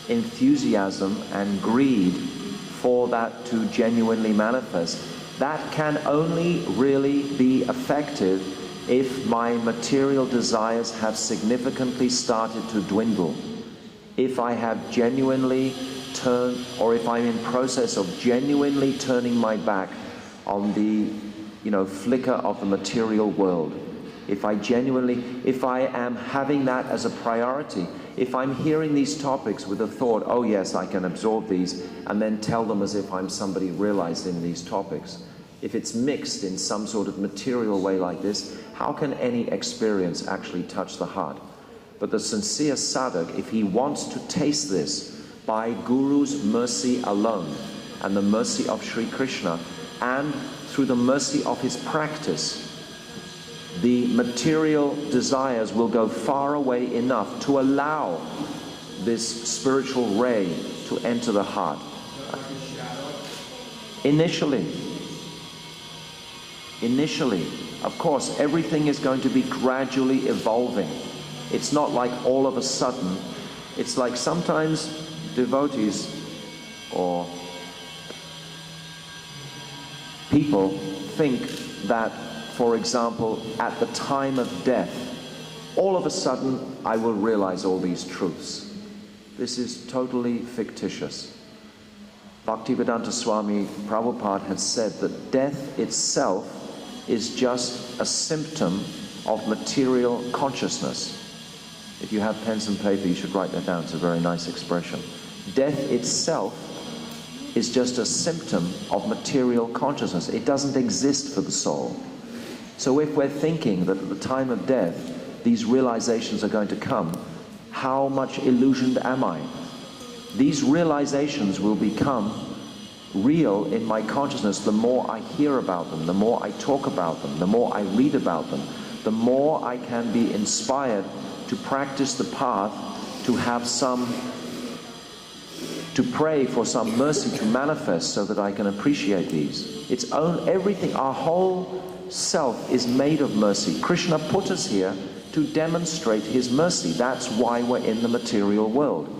enthusiasm and greed for that to genuinely manifest, that can only really be effective if my material desires have significantly started to dwindle. If I have genuinely turned, or if I'm in process of genuinely turning my back on the flicker of the material world, if I am having that as a priority, if I'm hearing these topics with a thought, oh yes, I can absorb these, and then tell them as if I'm somebody realized in these topics, if it's mixed in some sort of material way like this, how can any experience actually touch the heart? But the sincere sadhak, if he wants to taste this by Guru's mercy alone, and the mercy of Sri Krishna, and through the mercy of his practice, the material desires will go far away enough to allow this spiritual ray to enter the heart. Initially, of course, everything is going to be gradually evolving. It's not like all of a sudden. It's like sometimes devotees or people think that, for example, at the time of death, all of a sudden I will realize all these truths. This is totally fictitious. Bhaktivedanta Swami Prabhupada had said that death itself is just a symptom of material consciousness. If you have pens and paper, you should write that down. It's a very nice expression. Death itself is just a symptom of material consciousness. It doesn't exist for the soul. So if we're thinking that at the time of death, these realizations are going to come, how much illusioned am I? These realizations will become real in my consciousness the more I hear about them, the more I talk about them, the more I read about them, the more I can be inspired to practice the path, to pray for some mercy to manifest so that I can appreciate these. Everything, our whole self is made of mercy. Krishna put us here to demonstrate his mercy. That's why we're in the material world.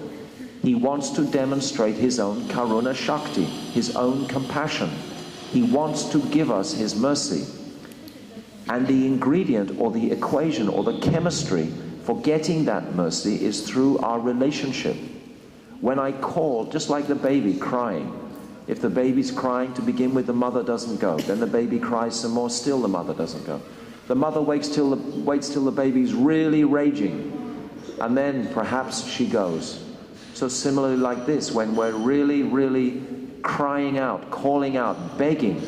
He wants to demonstrate his own karuna shakti, his own compassion. He wants to give us his mercy. And the ingredient or the equation or the chemistry for getting that mercy is through our relationship. When I call, just like the baby crying, if the baby's crying to begin with, the mother doesn't go. Then the baby cries some more, still the mother doesn't go. The mother waits till the baby's really raging, and then perhaps she goes. So similarly like this, when we're really, really crying out, calling out, begging,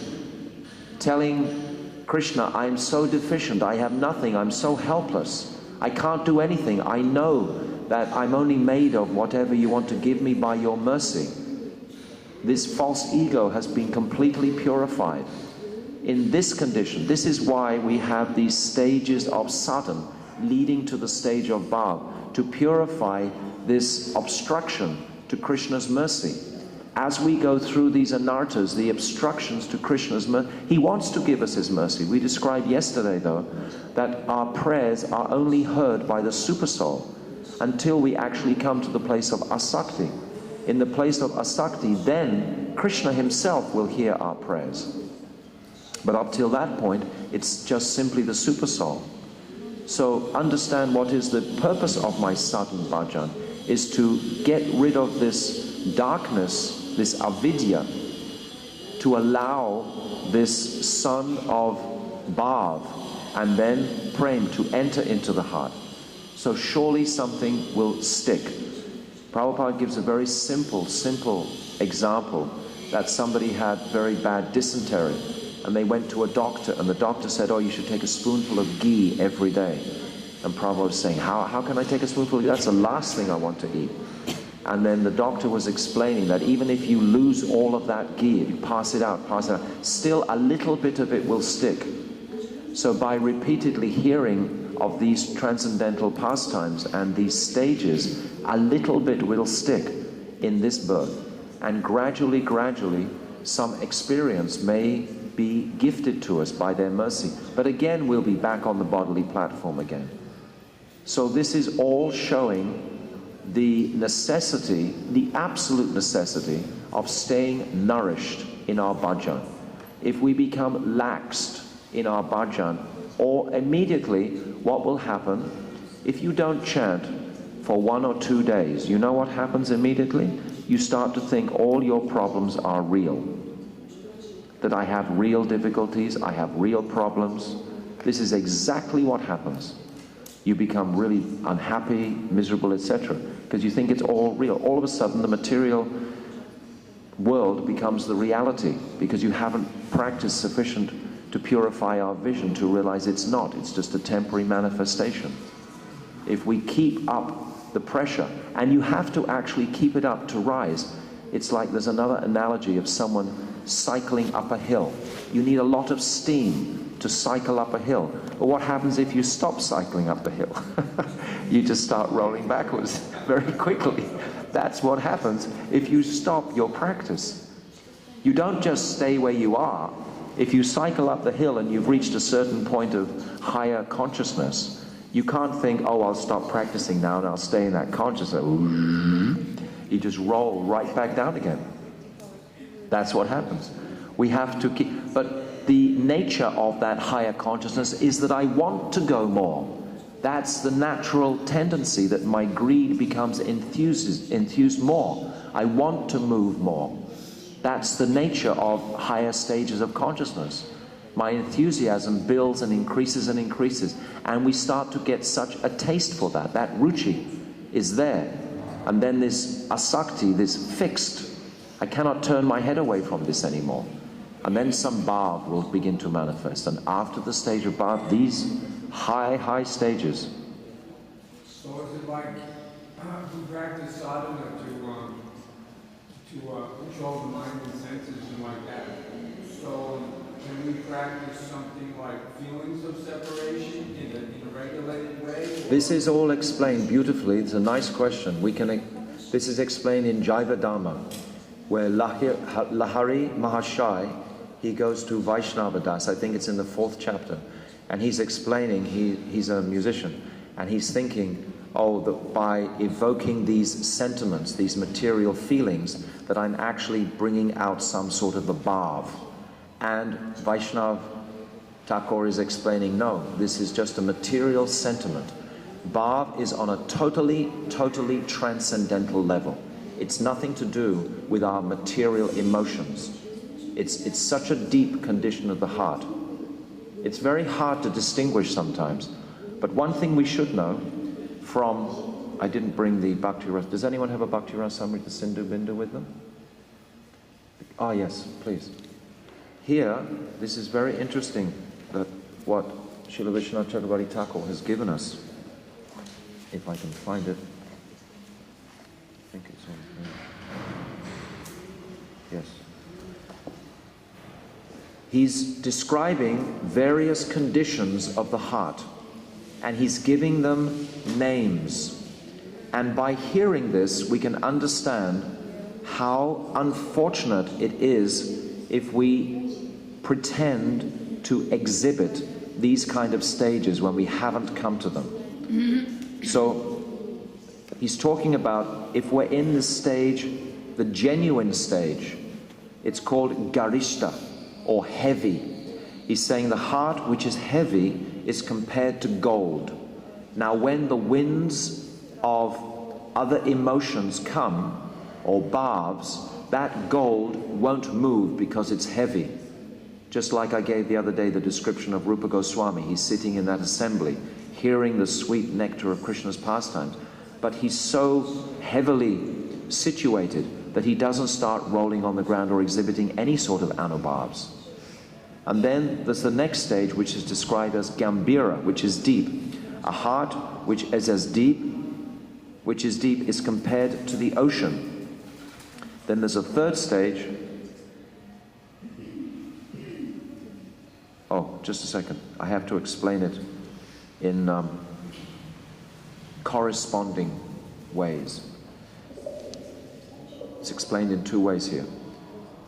telling Krishna, I'm so deficient, I have nothing, I'm so helpless, I can't do anything, I know that I'm only made of whatever you want to give me by your mercy. This false ego has been completely purified. In this condition, this is why we have these stages of sadhana leading to the stage of bhav, to purify this obstruction to Krishna's mercy. As we go through these anarthas, the obstructions to Krishna's mercy, he wants to give us his mercy. We described yesterday, though, that our prayers are only heard by the supersoul until we actually come to the place of asakti. In the place of asakti, then Krishna himself will hear our prayers. But up till that point, it's just simply the super soul. So understand what is the purpose of my sadhana bhajan, is to get rid of this darkness, this avidya, to allow this sun of bhav and then prem to enter into the heart. So surely something will stick. Prabhupada gives a very simple example that somebody had very bad dysentery and they went to a doctor and the doctor said, oh, you should take a spoonful of ghee every day. And Prabhupada was saying, how can I take a spoonful of ghee? That's the last thing I want to eat. And then the doctor was explaining that even if you lose all of that ghee, if you pass it out, still a little bit of it will stick. So by repeatedly hearing of these transcendental pastimes and these stages, a little bit will stick in this birth. And gradually, some experience may be gifted to us by their mercy. But again, we'll be back on the bodily platform again. So this is all showing the necessity, the absolute necessity of staying nourished in our bhajan. If we become laxed in our bhajan, or immediately what will happen, if you don't chant for 1 or 2 days, you know what happens immediately? You start to think all your problems are real. That I have real difficulties, I have real problems. This is exactly what happens. You become really unhappy, miserable, etc. because you think it's all real. All of a sudden the material world becomes the reality because you haven't practiced sufficient to purify our vision to realize it's not. It's just a temporary manifestation. If we keep up the pressure, and you have to actually keep it up to rise. It's like there's another analogy of someone cycling up a hill. You need a lot of steam to cycle up a hill. But what happens if you stop cycling up the hill? You just start rolling backwards very quickly. That's what happens if you stop your practice. You don't just stay where you are. If you cycle up the hill and you've reached a certain point of higher consciousness, you can't think, oh, I'll stop practicing now and I'll stay in that consciousness. You just roll right back down again. That's what happens. We have to keep, but the nature of that higher consciousness is that I want to go more. That's the natural tendency, that my greed becomes enthused more. I want to move more. That's the nature of higher stages of consciousness. My enthusiasm builds and increases, and we start to get such a taste for that. That ruchi is there. And then this asakti, this fixed, I cannot turn my head away from this anymore. And then some bhav will begin to manifest. And after the stage of bhav, these high stages. So is it like to practice sadhana to control the mind and senses and like that? So can we practice something like feelings of separation in a regulated way? This is all explained beautifully. It's a nice question. This is explained in Jaiva Dhamma, where Lahari Mahashai, he goes to Vaishnava Das. I think it's in the 4th chapter. And he's explaining, he's a musician, and he's thinking, oh, that by evoking these sentiments, these material feelings, that I'm actually bringing out some sort of a bhav. And Vaishnav Thakur is explaining, no, this is just a material sentiment. Bhav is on a totally transcendental level. It's nothing to do with our material emotions. It's such a deep condition of the heart. It's very hard to distinguish sometimes. But one thing we should know from, I didn't bring the Bhakti Rasa. Does anyone have a Bhakti Rasamrita Sindhu Bindu with them? Ah, yes, please. Here, this is very interesting, that what Srila Vishwanath Chakravarti Thakur has given us. If I can find it. I think it's on here. Yes. He's describing various conditions of the heart, and he's giving them names. And by hearing this, we can understand how unfortunate it is if we pretend to exhibit these kind of stages when we haven't come to them. So he's talking about, if we're in this stage, the genuine stage, it's called garishta, or heavy. He's saying the heart which is heavy is compared to gold. Now when the winds of other emotions come, or bhavs, that gold won't move because it's heavy. Just like I gave the other day the description of Rupa Goswami. He's sitting in that assembly, hearing the sweet nectar of Krishna's pastimes, but he's so heavily situated that he doesn't start rolling on the ground or exhibiting any sort of anubhavs. And then there's the next stage, which is described as Gambhira, which is deep. A heart which is as deep, is compared to the ocean. Then there's a third stage. Oh, just a second. I have to explain it in corresponding ways. It's explained in two ways here.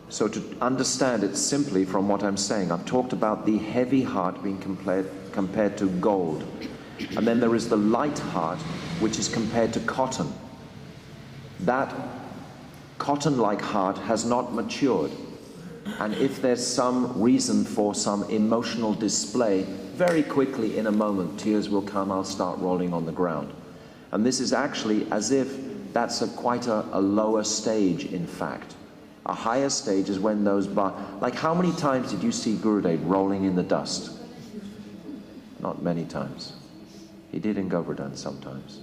So to understand it simply from what I'm saying, I've talked about the heavy heart being compared to gold. And then there is the light heart, which is compared to cotton. That cotton-like heart has not matured. And if there's some reason for some emotional display, very quickly, in a moment, tears will come, I'll start rolling on the ground. And this is actually as if that's quite a lower stage, in fact. A higher stage is when those like how many times did you see Gurudev rolling in the dust? Not many times. He did in Govardhan sometimes.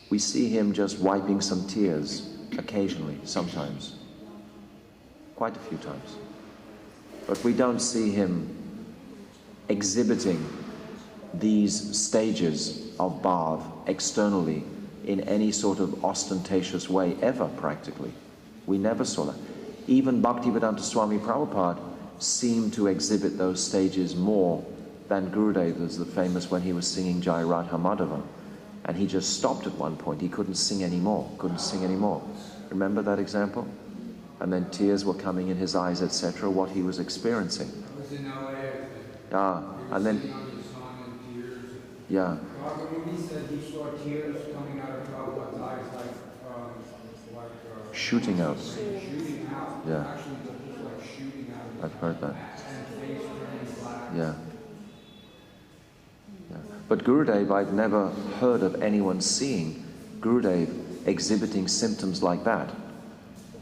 We see him just wiping some tears occasionally, sometimes. Quite a few times. But we don't see him exhibiting these stages of bhav externally in any sort of ostentatious way, ever practically. We never saw that. Even Bhaktivedanta Swami Prabhupada seemed to exhibit those stages more than Gurudev. There's the famous when he was singing Jai Radha Madhava, and he just stopped at one point. He couldn't sing anymore, Remember that example? And then tears were coming in his eyes, etc., what he was experiencing. I was in LA. And then, yeah. When he said he saw tears coming out of Prabhupada's eyes, shooting out. Shooting out. Yeah. Actually, just like shooting out. I've heard that. And face turning black. Yeah. But Gurudev, I've never heard of anyone seeing Gurudev exhibiting symptoms like that.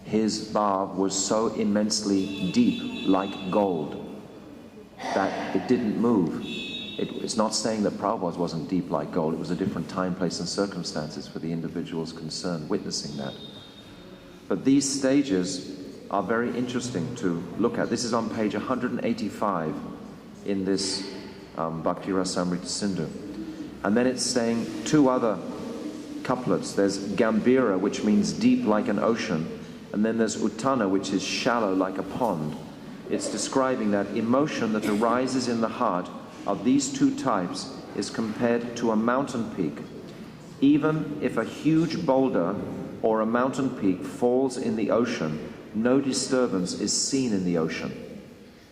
His bhav was so immensely deep, like gold, that it didn't move. It's not saying that Prabhupada wasn't deep like gold. It was a different time, place and circumstances for the individuals concerned witnessing that. But these stages are very interesting to look at. This is on page 185 in this Bhakti Rasamrita Sindhu. And then it's saying two other couplets. There's Gambhira, which means deep like an ocean, and then there's Uttana, which is shallow like a pond. It's describing that emotion that arises in the heart of these two types is compared to a mountain peak. Even if a huge boulder or a mountain peak falls in the ocean, no disturbance is seen in the ocean.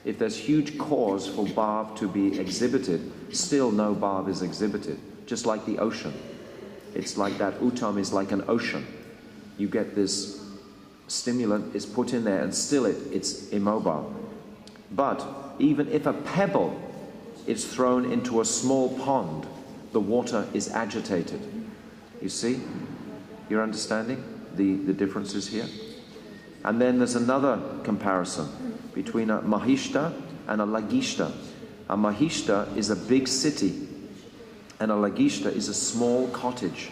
If there's huge cause for bhav to be exhibited, still no bhav is exhibited, just like the ocean. It's like that uttam is like an ocean. You get this stimulant is put in there and still it's immobile. But even if a pebble is thrown into a small pond, the water is agitated. You see? You're understanding the differences here? And then there's another comparison between a Mahishta and a Lagishta. A Mahishta is a big city, and a Lagishta is a small cottage.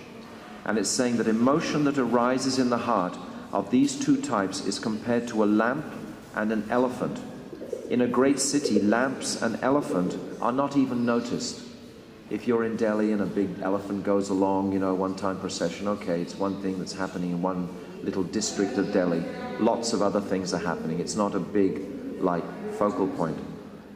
And it's saying that emotion that arises in the heart of these two types is compared to a lamp and an elephant. In a great city, lamps and elephant are not even noticed. If you're in Delhi and a big elephant goes along, one-time procession, okay, it's one thing that's happening in one little district of Delhi. Lots of other things are happening. It's not a big, focal point.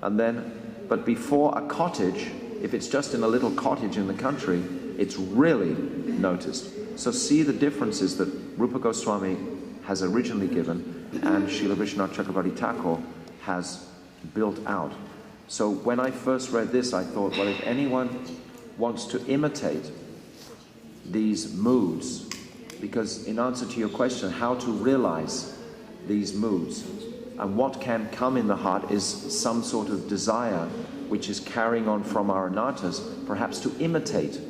And then, but before a cottage, if it's just in a little cottage in the country, it's really noticed. So see the differences that Rupa Goswami has originally given and Srila Vishwanath Chakravarti Thakur has built out. So when I first read this, I thought, well, if anyone wants to imitate these moods, because in answer to your question, how to realize these moods, And what can come in the heart is some sort of desire which is carrying on from our anartas, perhaps to imitate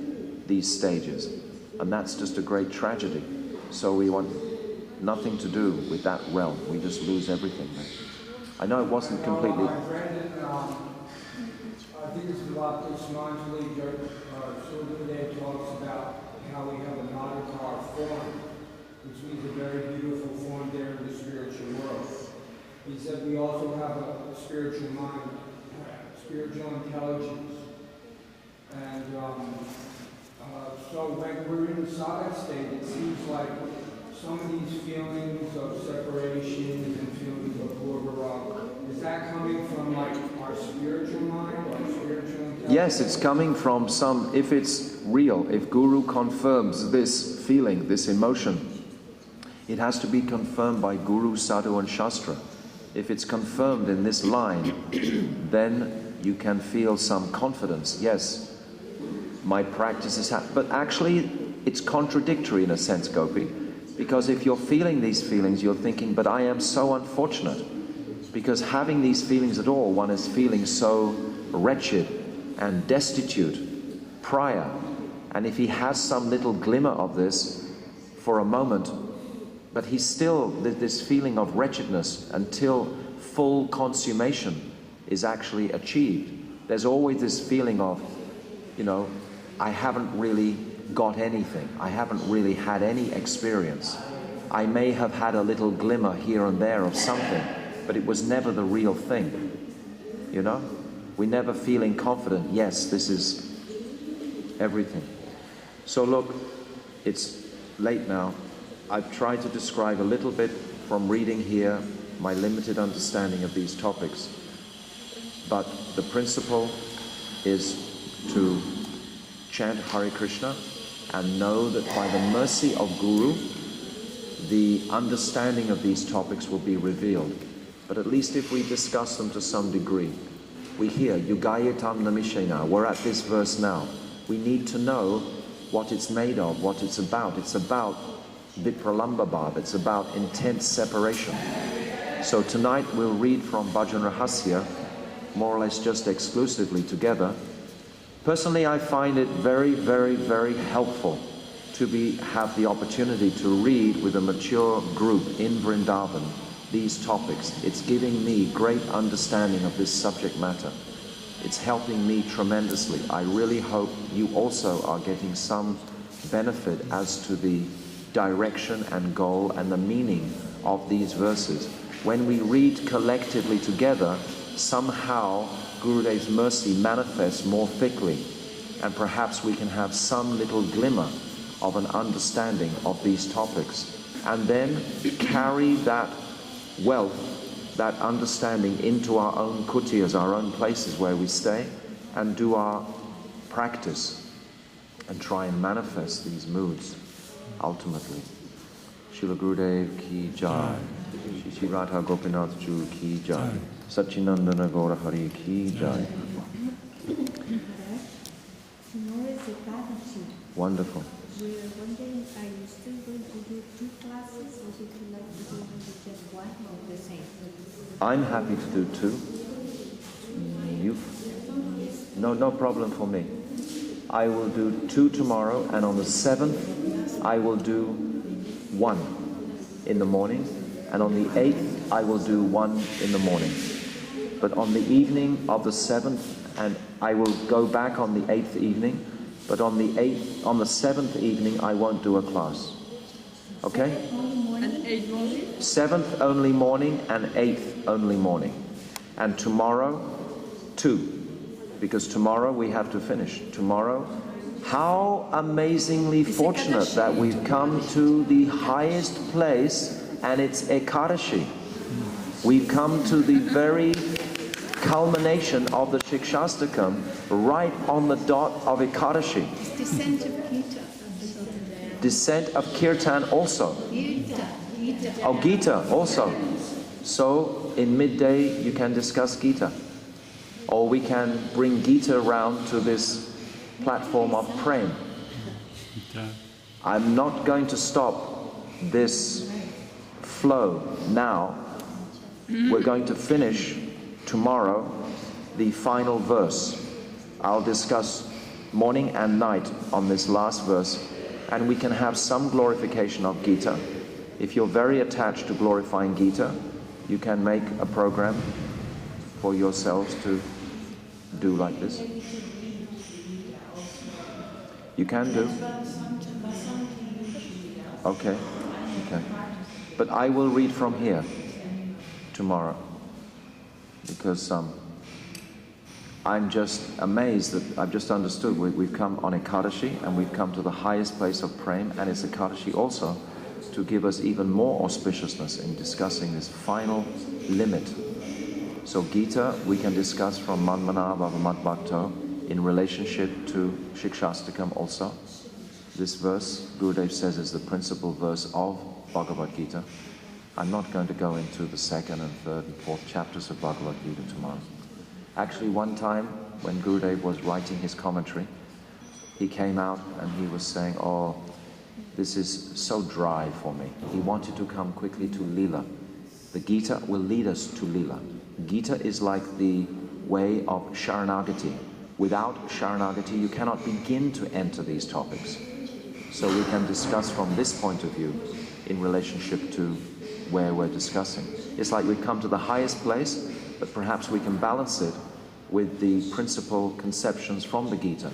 these stages. And that's just a great tragedy. So we want nothing to do with that realm. We just lose everything there. I know it wasn't completely... I read in, I think it's about this Manjali Sripad talks about how we have a Nadakar form, which means a very beautiful form there in the spiritual world. He said we also have a spiritual mind, spiritual intelligence. And so when we're in the sadhana state, it seems like some of these feelings of separation and feelings of purva, is that coming from like our spiritual mind, our spiritual intelligence? Yes, it's coming from some, if it's real, if Guru confirms this feeling, this emotion, it has to be confirmed by Guru, Sadhu and Shastra. If it's confirmed in this line, then you can feel some confidence. Yes, my practice is happening. But actually, it's contradictory in a sense, Gopi. Because if you're feeling these feelings, you're thinking, but I am so unfortunate. Because having these feelings at all, one is feeling so wretched and destitute prior. And if he has some little glimmer of this for a moment, but he's still this feeling of wretchedness until full consummation is actually achieved. There's always this feeling of, you know, I haven't really got anything. I haven't really had any experience. I may have had a little glimmer here and there of something, but it was never the real thing. You know? We're never feeling confident, yes, this is everything. So look, it's late now. I've tried to describe a little bit from reading here my limited understanding of these topics. But the principle is to chant Hare Krishna and know that by the mercy of Guru, the understanding of these topics will be revealed. But at least if we discuss them to some degree, we hear, Yugayatam Namishena, we're at this verse now. We need to know what it's made of, what it's about. It's about vipralambha bhava, it's about intense separation. So tonight we'll read from Bhajan Rahasya, more or less just exclusively together. Personally, I find it very, very, very helpful to have the opportunity to read with a mature group in Vrindavan these topics. It's giving me great understanding of this subject matter. It's helping me tremendously. I really hope you also are getting some benefit as to the direction and goal and the meaning of these verses. When we read collectively together, somehow Gurudev's mercy manifests more thickly, and perhaps we can have some little glimmer of an understanding of these topics, and then carry that wealth, that understanding into our own kutiyas, our own places where we stay, and do our practice and try and manifest these moods ultimately. Srila Gurudev ki jai, Shri Radha Gopinath Ju ki jai, Satchinandana Gaura Hari ki jai. Tomorrow is Ekadashi. Wonderful. We're wondering, are you still going to do 2 classes, or would you like to do just one or the same? I'm happy to do 2. You? No problem for me. I will do 2 tomorrow, and on the 7th I will do 1 in the morning, and on the 8th I will do 1 in the morning. But on the evening of the 7th, and I will go back on the 8th evening, but on the 7th evening I won't do a class. Okay? And 8 morning? 7th only morning and 8th only morning. And tomorrow, 2. Because tomorrow we have to finish. Tomorrow, how amazingly fortunate that we've come to the highest place, and it's Ekadashi. We've come to the very culmination of the Siksastakam, right on the dot of Ekadashi. Descent of Gita. Descent of Kirtan also. Gita. Oh, Gita also. So in midday you can discuss Gita. Or we can bring Gita around to this platform of prem. I'm not going to stop this flow now We're going to finish tomorrow the final verse. I'll discuss morning and night on this last verse, and we can have some glorification of Gita. If you're very attached to glorifying Gita, you can make a program for yourselves to do like this. You can do? Okay. But I will read from here tomorrow, because I'm just amazed that I've just understood we've come on Ekadashi, and we've come to the highest place of prem, and it's Ekadashi also to give us even more auspiciousness in discussing this final limit. So Gita we can discuss from Manmana Bhavamat Bhakto in relationship to Siksastakam also. This verse, Gurudev says, is the principal verse of Bhagavad Gita. I'm not going to go into the second and third and fourth chapters of Bhagavad Gita tomorrow. Actually, one time when Gurudev was writing his commentary, he came out and he was saying, oh, this is so dry for me. He wanted to come quickly to Lila. The Gita will lead us to Lila. Gita is like the way of Sharanagati. Without Sharanagati, you cannot begin to enter these topics. So we can discuss from this point of view in relationship to where we're discussing. It's like we've come to the highest place, but perhaps we can balance it with the principal conceptions from the Gita.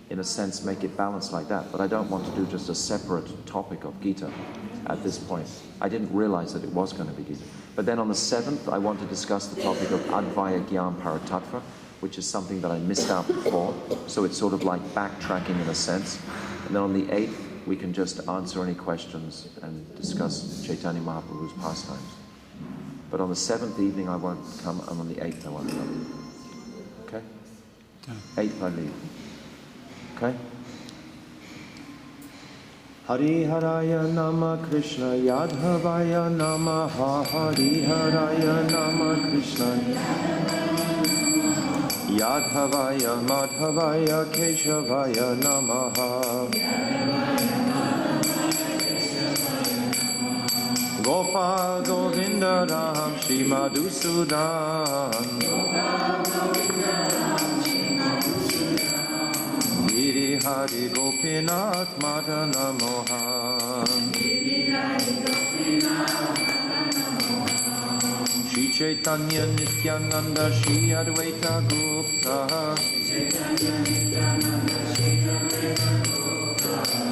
In a sense, make it balanced like that. But I don't want to do just a separate topic of Gita at this point. I didn't realize that it was going to be Gita. But then on the 7th, I want to discuss the topic of Advaya Gyan Paratattva, which is something that I missed out before. So it's sort of like backtracking in a sense. And then on the 8th, we can just answer any questions and discuss Chaitanya Mahaprabhu's pastimes. But on the 7th evening I won't come, and on the 8th I won't come. Okay? 8th I leave. Okay? Hari Haraya Nama Krishna Yadhavaya Namaha Hari Haraya Nama Krishna Yadhavaya Madhavaya Keshavaya Namaha Gopal Govinda Ram Shri Madhusudan Giri Hari Gopinath Madana Mohan Shri Chaitanya Nityananda Shri Advaita Gupta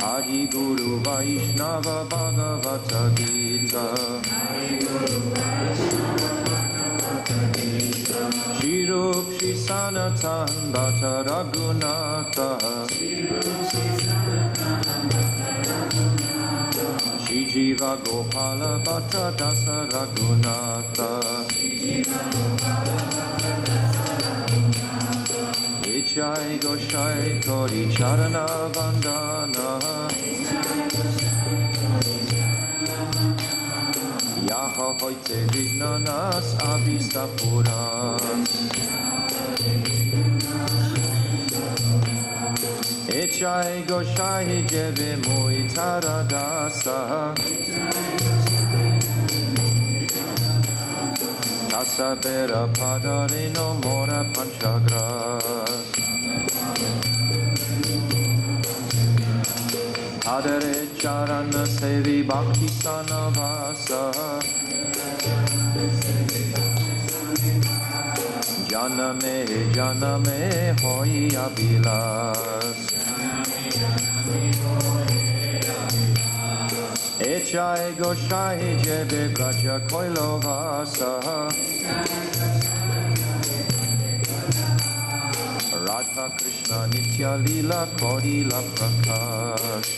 Adi Guru Vaishnava Bhagavata Gita Shri Rup Shri Sanatan Bhatta Raghunatha Shri Jiva Gopala Bhatta Dasa Raghunatha Ichai Goshai Kori Charana Vandana Yaha Hoite Vignanas Avista Puras Ichai Goshai Jeve Muitara Dasa Tasabera Padarino Mora Panchagras Adare Charana Sevi Bhakti Sanavasa Janame Hoi Abhilas Echai Goshai Jebe Braja Koilovasa Radha Krishna Nitya Lila Kodila Prakash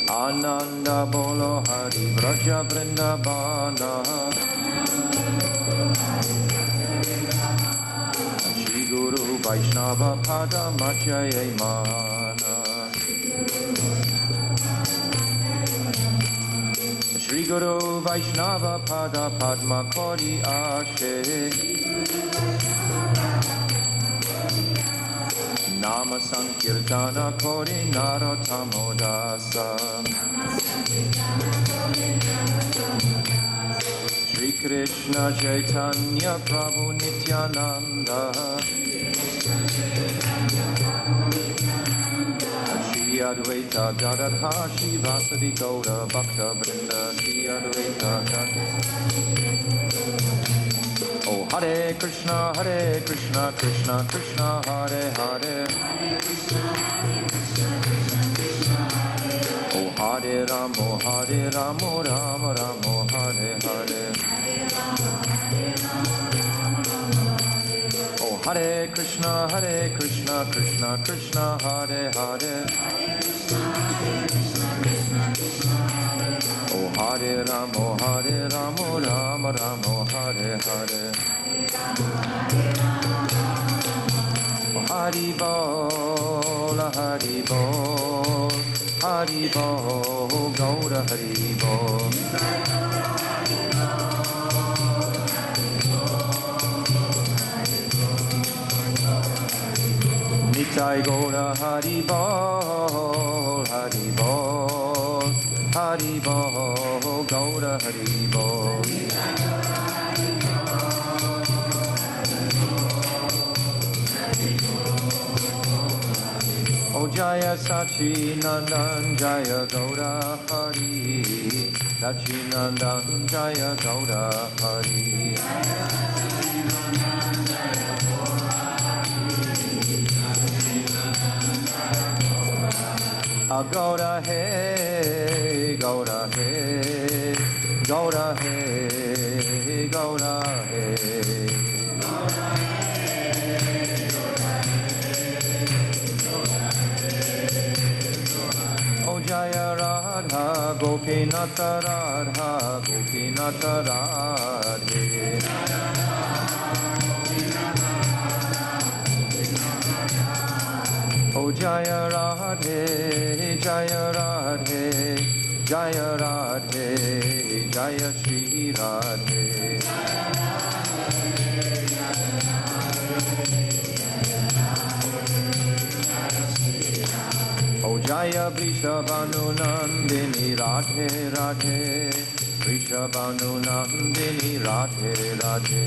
Ananda Bolo Hari Braja Vrindavana Shri Guru Vaishnava Pada Machaya Mana Shri Guru Vaishnava Pada Padma Kori Ashe Nama Sankirtana Kori Narotamodasa Shri Krishna Chaitanya Prabhu Nityananda, Shri Advaita Gadadha Shivasadi Gaura Bhakta Vrinda, Shri Advaita Gadadha. Oh Hare Krishna Krishna Krishna Hare Hare, oh Hare Ramo Ramo Ramo Hare Hare, oh Hare Krishna Krishna Krishna Hare Hare, oh Hare Ramo Ramo Ramo Hare Hare, oh Hari Bol Hari Bol Hari Bol Gaura Hari Bol, Nitai Gaura Hari Bol Hari Bol Hari Bol Gaura Hari Bol, oh Jaya Sachi Nandan Jaya Gaura Hari, Sachi Nandan Jaya Gaura Hari, Gaura He, Gaura He, Gaura He, Gaura He, oh Jaya Radha Gopinath Radha Gopinath Radhe, oh Jaya Radhe Jaya Radhe Jaya Radhe Jaya Shri Radhe, oh Jaya Vrishabhanu Nandini Radhe Radhe Vrishabhanu Nandini Radhe Radhe,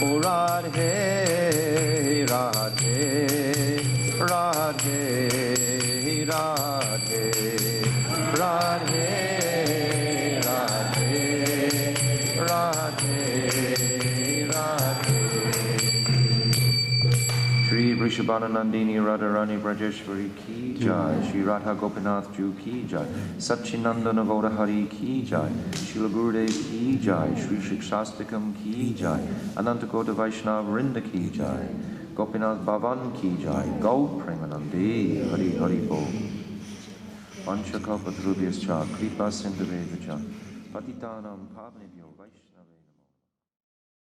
oh Radhe Radhe Radhe Radhe Radhe Radhe Radhe Radhe, Shri Vrishabhanu Nandini Radharani Brajeshwari Ki Jai, Shri Radha Gopinath Ju Ki Jai, Satchinandana Gaura Hari Ki Jai, Srila Gurudev Ki Jai, Shri Siksastakam Ki Jai, Anantakota Vaishnava Vrinda Ki Jai, Gopinath Bhavan Ki Jai, Gaur Premanandi Hari Hari Bol, Vanchakalpatarubhyascha Kripa Sindhuvevacha Patitanam Pavanebhyo Vaishnava.